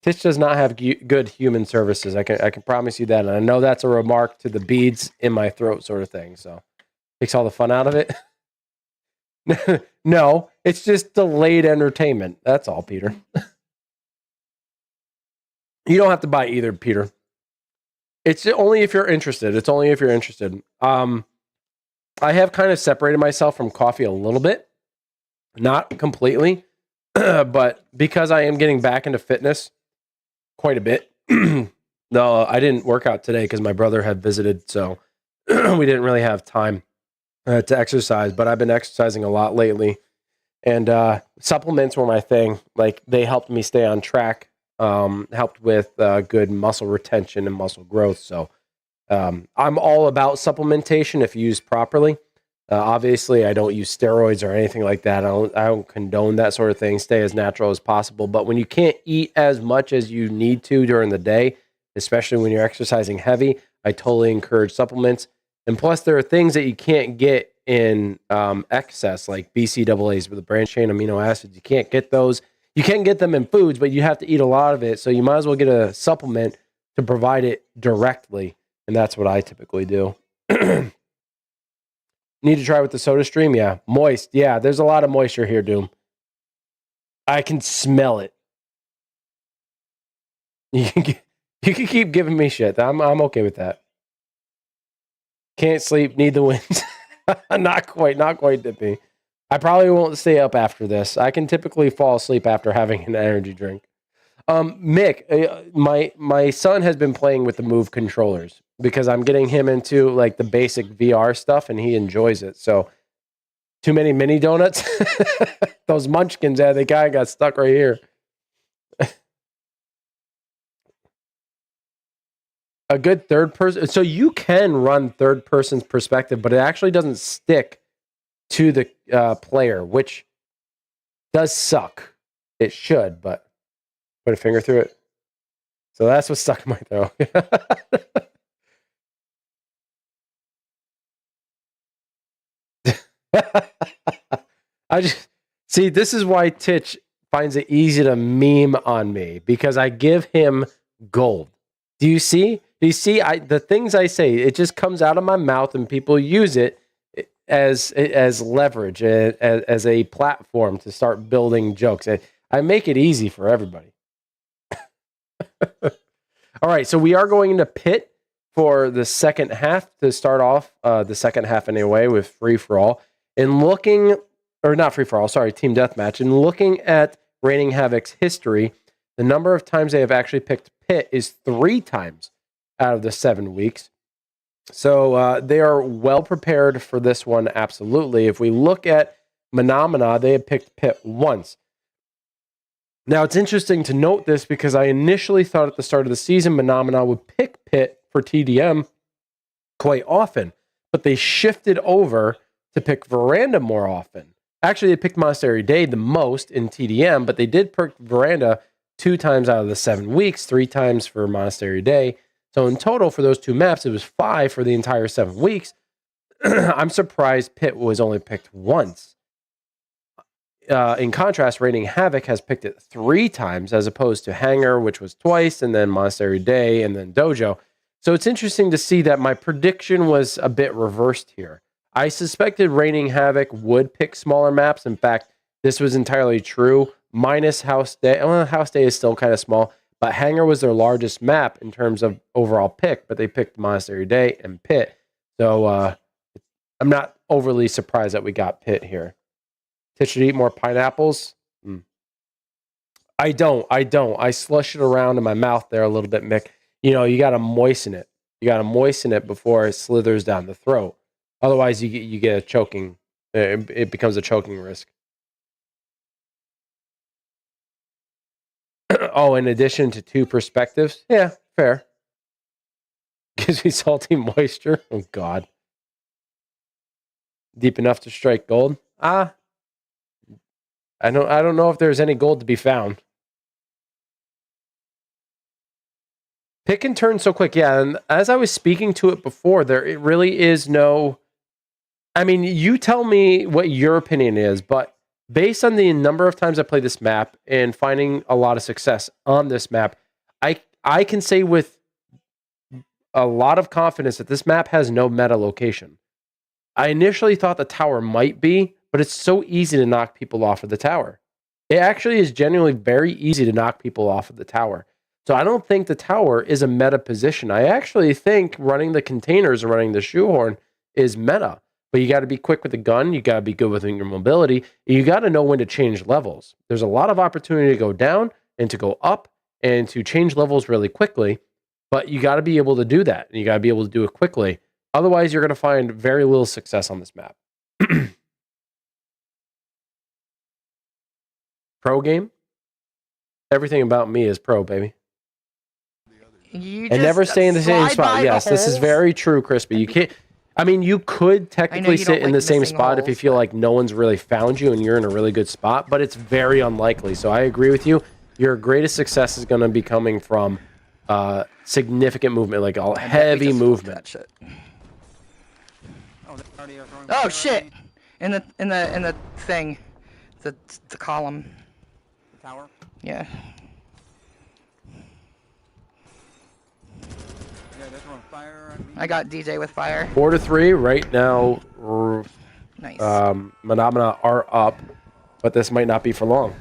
Twitch does not have good human services. I can promise you that. And I know that's a remark to the beads in my throat sort of thing. So takes all the fun out of it. No, it's just delayed entertainment. That's all, Peter. You don't have to buy either, Peter. It's only if you're interested. It's only if you're interested. I have kind of separated myself from coffee a little bit, not completely, but because I am getting back into fitness quite a bit. No, I didn't work out today because my brother had visited, so we didn't really have time to exercise. But I've been exercising a lot lately, and supplements were my thing. Like they helped me stay on track, helped with good muscle retention and muscle growth. So I'm all about supplementation if used properly. Obviously, I don't use steroids or anything like that. I don't condone that sort of thing. Stay as natural as possible. But when you can't eat as much as you need to during the day, especially when you're exercising heavy, I totally encourage supplements. And plus, there are things that you can't get in excess, like BCAAs with the branched chain amino acids. You can't get those. You can get them in foods, but you have to eat a lot of it. So you might as well get a supplement to provide it directly. And that's what I typically do. Need to try with the soda stream? Yeah. Moist. Yeah, there's a lot of moisture here, Doom. I can smell it. You can keep giving me shit. I'm okay with that. Can't sleep, need the wins. Not quite, Dippy. I probably won't stay up after this. I can typically fall asleep after having an energy drink. Mick, my son has been playing with the Move controllers because I'm getting him into like the basic VR stuff and he enjoys it. So too many mini donuts. Those munchkins, the guy got stuck right here. A good third person. So you can run third person's perspective, but it actually doesn't stick to the player, which does suck. It should, but put a finger through it. So that's what stuck in my throat. I just see, this is why Titch finds it easy to meme on me, because I give him gold. Do you see? Do you see? The things I say, it just comes out of my mouth, and people use it as leverage, as a platform to start building jokes. I make it easy for everybody. All right, so we are going into pit for the second half to start off the second half anyway with free for all, and looking, or not free for all, sorry, team deathmatch, and looking at Reigning Havok's history. The number of times they have actually picked pit is 3 times out of the 7 weeks. So they are well prepared for this one, absolutely. If we look at Mahna, they have picked pit once. Now, it's interesting to note this because I initially thought at the start of the season Mahna would pick pit for TDM quite often, but they shifted over to pick Veranda more often. Actually, they picked Monastery Day the most in TDM, but they did pick Veranda 2 times out of the 7 weeks, 3 times for Monastery Day. So in total for those 2 maps, it was 5 for the entire 7 weeks. I'm surprised Pit was only picked once. In contrast, Reigning Havok has picked it 3 times as opposed to Hangar, which was twice, and then Monastery Day, and then Dojo. So it's interesting to see that my prediction was a bit reversed here. I suspected Reigning Havok would pick smaller maps. In fact, this was entirely true, minus House Day. Well, House Day is still kind of small, but Hangar was their largest map in terms of overall pick, but they picked Monastery Day and Pit. So I'm not overly surprised that we got Pit here. Titch should eat more pineapples. I don't. I slush it around in my mouth there a little bit, Mick. You know, you got to moisten it. You got to moisten it before it slithers down the throat. Otherwise, you get a choking. It becomes a choking risk. Oh, in addition to 2 perspectives? Yeah, fair. Gives me salty moisture. Oh, God. Deep enough to strike gold? I don't know if there's any gold to be found. Pick and turn so quick. Yeah, and as I was speaking to it before, it really is no... I mean, you tell me what your opinion is, but based on the number of times I played this map and finding a lot of success on this map, I can say with a lot of confidence that this map has no meta location. I initially thought the tower might be, but it's so easy to knock people off of the tower. It actually is genuinely very easy to knock people off of the tower. So I don't think the tower is a meta position. I actually think running the containers and running the shoehorn is meta. But you got to be quick with the gun. You got to be good with your mobility. You got to know when to change levels. There's a lot of opportunity to go down and to go up and to change levels really quickly. But you got to be able to do that. And you got to be able to do it quickly. Otherwise, you're going to find very little success on this map. Pro game? Everything about me is pro, baby. You And never stay in the same slide spot. by the Yes, this is holes. very true, Crispy. You can't. I mean, you could technically you sit don't in like the same missing spot if you holes, feel but- like no one's really found you and you're in a really good spot, but it's very unlikely. So I agree with you. Your greatest success is going to be coming from significant movement, like a I bet we heavy just fucked movement. That shit. Oh, they already are throwing Oh fire at shit! me. In the thing, the column. The tower. Yeah. Yeah, they're throwing fire at me. I got DJ with fire. 4-3 right now. Nice. Phenomena are up, but this might not be for long.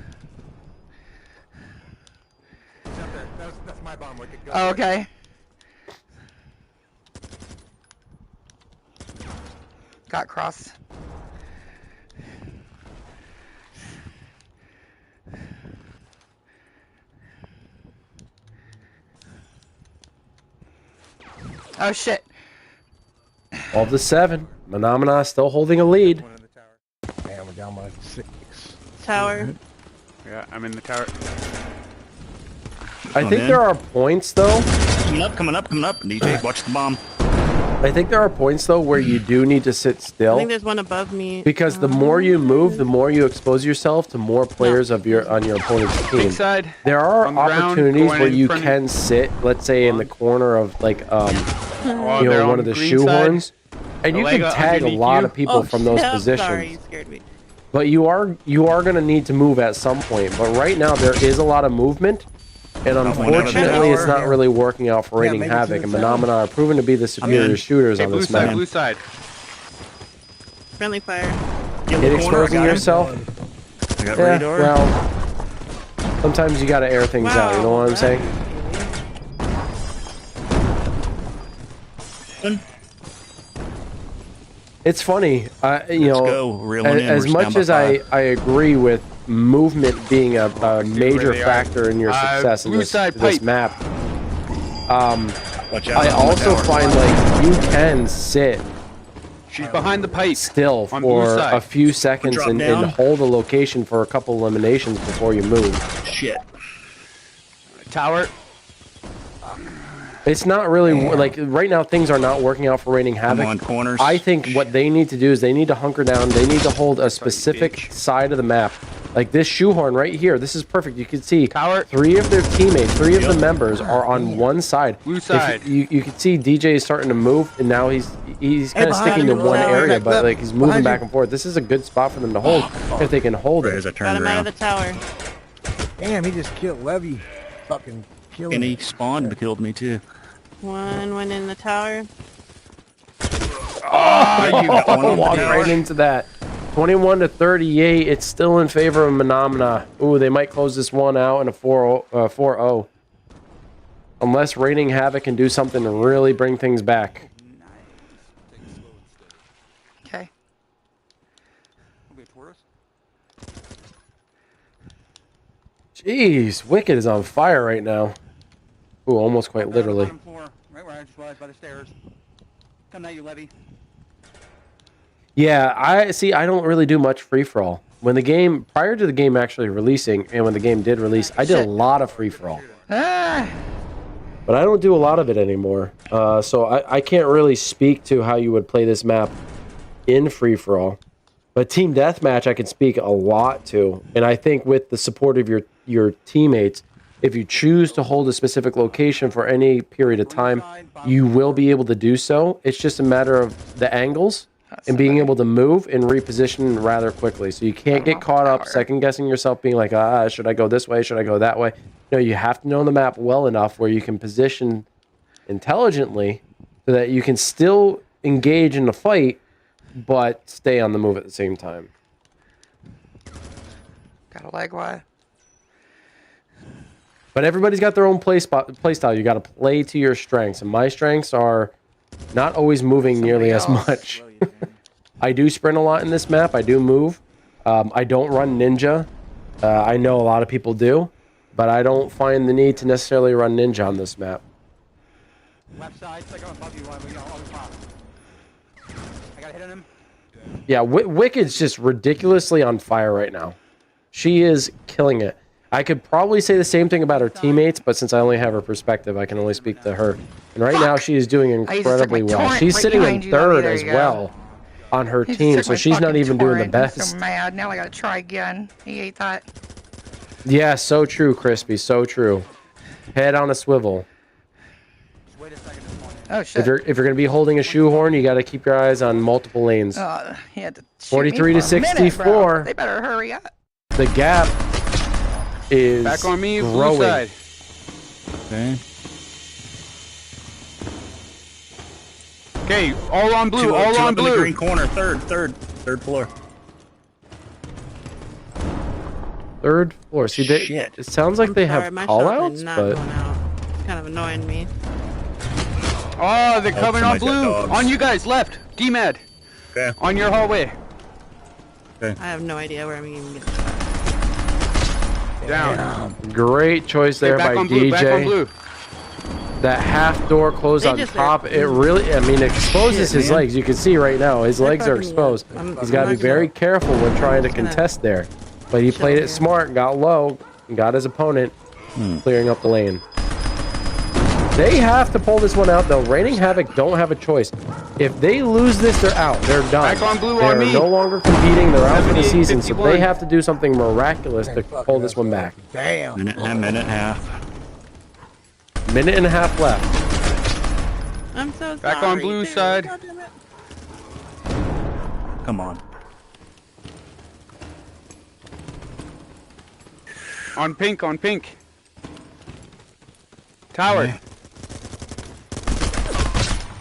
It's up there. That's my bomb wicket. Go Oh, for it. okay. Got cross. Oh shit. 12-7. Phenomena still holding a lead. One in the tower. Damn, we're down by 6. Tower. Yeah, I'm in the tower. I think there are points, though. Coming up. DJ, watch the bomb. I think there are points, though, where you do need to sit I still. think there's one above me. Because the more you move, the more you expose yourself to more players on your opponent's team. Big side. There are On the ground, opportunities going where in you front of- can sit, let's say, in the corner of like Oh, you they're know, one on of the green shoehorns, side. and The you can leg tag a underneath lot you. of people from those shit, I'm positions. Sorry, you scared me. But you are going to need to move at some point. But right now there is a lot of movement, and one out of the unfortunately, it's tower. not really working out for Raining maybe to Havoc. the And tower. Phenomena are proven to be the superior in. shooters Hey, on blue this side, map. blue side. Friendly fire. Get Get in the corner, exposing I got him. yourself. I got Yeah, radar. well, sometimes you got to air things out. You know what I'm saying? It's funny, you Let's know, go. Reeling in. as We're much down as by I agree with movement being a major they are. factor in your success in blue this side map, Watch out. I on the also tower. find like you can sit She's behind the pipe. still On blue for side. a few seconds Drop and down. hold a location for a couple eliminations before you move. Shit. Tower. It's not really like right now things are not working out for Raining I'm Havoc. on corners. I think what they need to do is they need to hunker down. They need to hold a specific bitch. side of the map. Like this shoehorn right here. This is perfect. You can see Tower. 3 of their teammates, 3 of the Yep. members are on one side. Blue If side. you can see DJ is starting to move, and now he's kind of behind sticking to you, one tower. area, but like he's moving Behind back you. and forth. This is a good spot for them to hold if they can hold Right as it. I Got turned him out of around. the tower. Damn, he just killed Levy. Fucking killed And him. he spawned and killed me too. One went in the tower. You got one on the Walk tower. right into that. 21-38. It's still in favor of Phenomena. Ooh, they might close this one out in a 4-0. Unless Raining Havoc can do something to really bring things back. Take it slow and steady. Okay. Don't be a tourist. Jeez, Wicked is on fire right now. Ooh, almost quite literally. Bottom floor, right where I just was by the stairs. Come at you, Levy. Yeah, I don't really do much free-for-all. When the game, prior to the game actually releasing, and when the game did release, I did a lot of free-for-all. Ah. But I don't do a lot of it anymore. So I can't really speak to how you would play this map in free-for-all. But Team Deathmatch, I can speak a lot to. And I think with the support of your teammates, if you choose to hold a specific location for any period of time, you will be able to do so. It's just a matter of the angles and being able to move and reposition rather quickly. So you can't get caught up second-guessing yourself, being like, should I go this way? Should I go that way? No, you have to know the map well enough where you can position intelligently so that you can still engage in the fight, but stay on the move at the same time. Got a leg wide. But everybody's got their own play style. You got to play to your strengths, and my strengths are not always moving nearly as much. I do sprint a lot in this map. I do move. I don't run ninja. I know a lot of people do, but I don't find the need to necessarily run ninja on this map. Left side, second above you, on the top. I got a hit on him. Yeah, Wicked's just ridiculously on fire right now. She is killing it. I could probably say the same thing about her teammates, but since I only have her perspective, I can only speak to her. And right now, she is doing incredibly well. She's sitting in third as well on her team, so she's not even doing the best. I'm so mad. Now I gotta try again. He ate that. Yeah, so true, Crispy. So true. Head on a swivel. Wait a second this morning. Oh shit. If you're gonna be holding a shoehorn, you got to keep your eyes on multiple lanes. He had to shoot 43 me to for a minute, 64. bro. They better hurry up. The gap is Back on me, blue growing. side. Okay. Okay, all on blue, Two all up on in the blue. green corner, third floor. Third floor. See, Shit. it sounds like they Sorry, have my call-outs, shotgun's not but going out. It's kind of annoying me. Oh, they're coming on somebody's got blue. dogs. On you guys, left. D-Mad. Okay. On your hallway. I have no idea where I'm even getting Down. great choice there Back by on blue, back on DJ. blue. That half door closed They on just top, are- it really, I mean, it exposes Shit, his man. legs. You can see right now, his They're legs are fucking me exposed. up. I'm He's got to be not very gonna- careful when trying to Just gonna contest there. But he played chill it here. smart, got low, and got his opponent clearing up the lane. They have to pull this one out, though. Reigning Havok don't have a choice. If they lose this, they're out. They're done. Back on blue They're on me. no longer competing. They're out for the 78, season, so 51. they have to do something miraculous to pull this one back. Damn. Minute and a half. Minute and a half left. I'm so sorry. Back on blue dude. side. God damn it. Come on. On pink, on pink. Tower.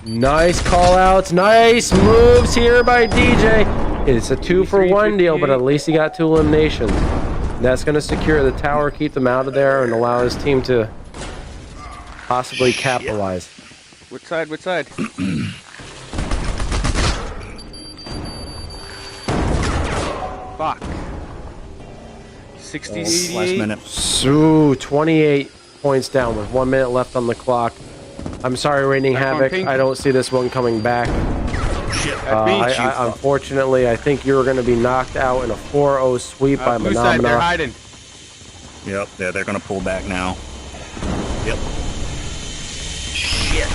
Nice call outs, nice moves here by DJ. It's a 2-for-1 deal, but at least he got 2 eliminations. That's going to secure the tower, keep them out of there, and allow his team to possibly capitalize. Which side, which side? Fuck. 60, Last 88. minute. So 28 points down with 1 minute left on the clock. I'm sorry, Reigning Back on Havok. pink. I don't see this one coming back. That beach. Unfortunately, I think you're going to be knocked out in a 4-0 sweep by Blue side, they're Mahna. hiding. Yep, they're gonna pull back now. Yep. Shit.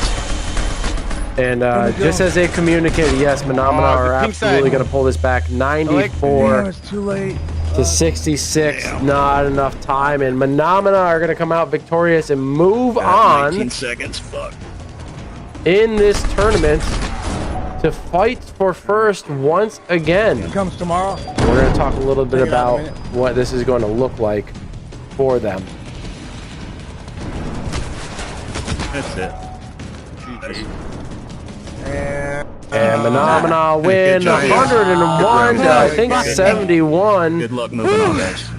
And just as they communicated, yes, Mahna are the pink absolutely side. going to pull this back. 94 Damn, it's too late. to 66. Damn. Not enough time. And Mahna are going to come out victorious and move Got on 19 seconds. Fuck. in this tournament to fight for first once again. It comes tomorrow. We're going to talk a little bit Hang on a about minute. what this is going to look like for them. That's it. And Mahna win Good job. 101 to, I think, Good job. 71. Good luck moving on, guys.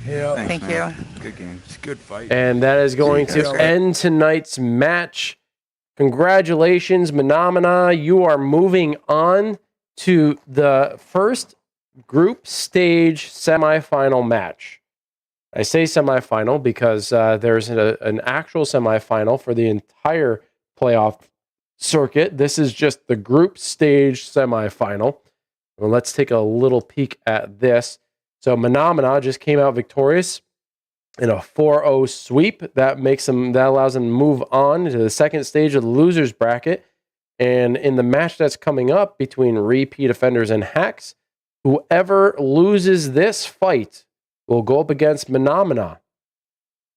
Yeah. Thank you. Good game. It's a good fight. And that is going to end tonight's match. Congratulations, Mahna. You are moving on to the first group stage semifinal match. I say semifinal because there's an actual semifinal for the entire playoff circuit. This is just the group stage semifinal. Well, let's take a little peek at this. So Mahna just came out victorious in a 4-0 sweep. That allows them to move on to the second stage of the losers bracket. And in the match that's coming up between repeat offenders and hacks, whoever loses this fight will go up against Mahna.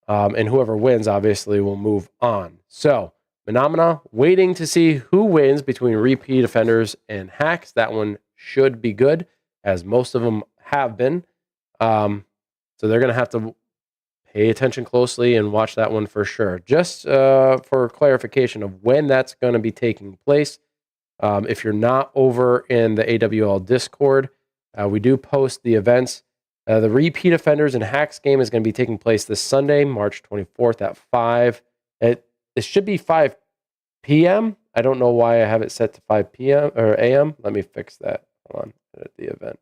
And whoever wins, obviously, will move on. So Mahna waiting to see who wins between repeat offenders and hacks. That one should be good, as most of them have been. So they're going to have to pay attention closely and watch that one for sure. Just for clarification of when that's going to be taking place, if you're not over in the AWL Discord, we do post the events The repeat offenders and hacks game is going to be taking place this Sunday, March 24th at 5. It should be 5 p.m. I don't know why I have it set to 5 p.m. or a.m. Let me fix that. Hold on. At the event.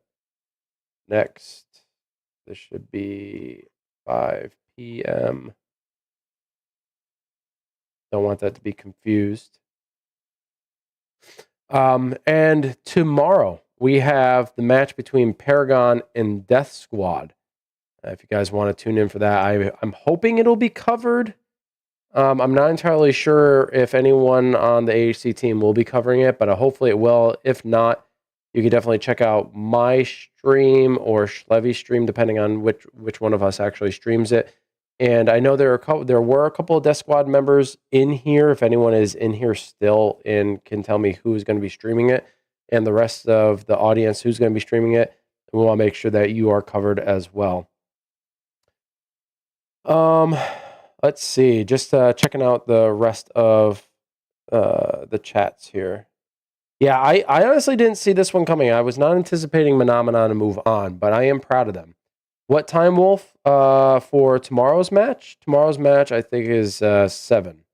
Next. This should be 5 p.m. Don't want that to be confused. And tomorrow we have the match between Paragon and Death Squad. If you guys want to tune in for that, I'm hoping it'll be covered. I'm not entirely sure if anyone on the AHC team will be covering it, but hopefully it will. If not, you can definitely check out my stream or Schlevy's stream, depending on which one of us actually streams it. And I know there were a couple of Death Squad members in here. If anyone is in here still and can tell me who's going to be streaming it and the rest of the audience who's going to be streaming it, we want to make sure that you are covered as well. Let's see. Just checking out the rest of the chats here. Yeah, I honestly didn't see this one coming. I was not anticipating Mahna to move on, but I am proud of them. What time, Wolf, for tomorrow's match? Tomorrow's match, I think, is 7.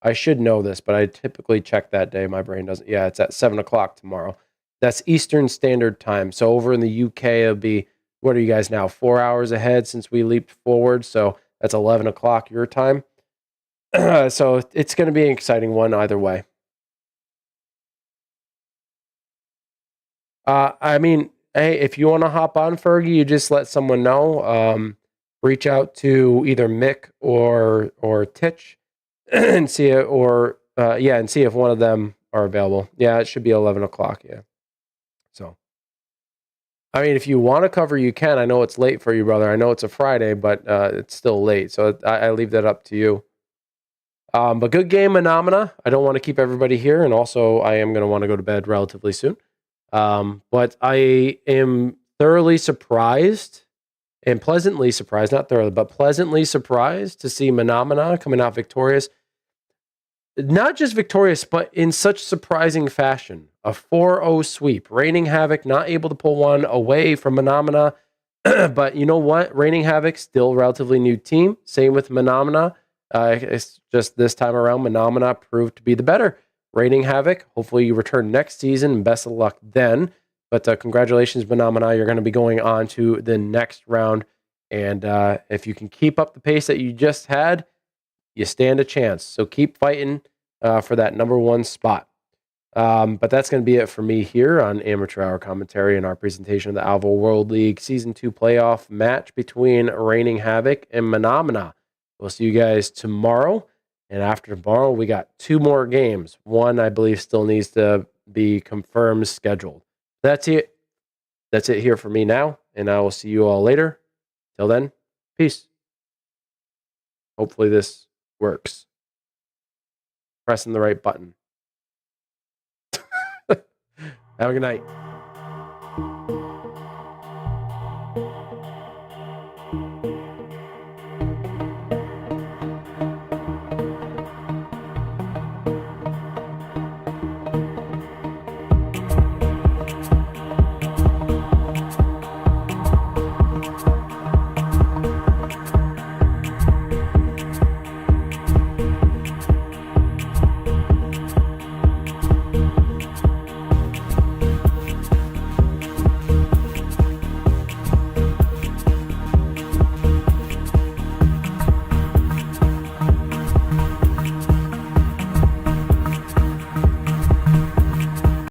I should know this, but I typically check that day. My brain doesn't. Yeah, it's at 7 o'clock tomorrow. That's Eastern Standard Time. So over in the UK, it'll be, what are you guys now, 4 hours ahead since we leaped forward? So that's 11 o'clock your time. So it's going to be an exciting one either way. I mean, hey, if you want to hop on, Fergie, you just let someone know. Reach out to either Mick or Titch and see it, or and see if one of them are available. Yeah, it should be 11 o'clock. Yeah. So, I mean, if you want to cover, you can. I know it's late for you, brother. I know it's a Friday, but it's still late. So I leave that up to you. But good game, Mahna. I don't want to keep everybody here, and also I am going to want to go to bed relatively soon. But I am thoroughly surprised and pleasantly surprised, not thoroughly, but pleasantly surprised to see Mahna coming out victorious. Not just victorious, but in such surprising fashion. A 4-0 sweep. Reigning Havok not able to pull one away from Mahna. But you know what? Reigning Havok, still relatively new team. Same with Mahna. It's just this time around, Mahna proved to be the better. Reigning Havok, hopefully you return next season. Best of luck then. But congratulations, Mahna. You're going to be going on to the next round. And if you can keep up the pace that you just had, you stand a chance. So keep fighting for that number one spot. But that's going to be it for me here on Amateur Hour Commentary and our presentation of the Alvo World League Season 2 playoff match between Reigning Havok and Mahna. We'll see you guys tomorrow. And after tomorrow, we got 2 more games. One, I believe, still needs to be confirmed, scheduled. That's it. That's it here for me now. And I will see you all later. Till then, peace. Hopefully this works. Pressing the right button. Have a good night.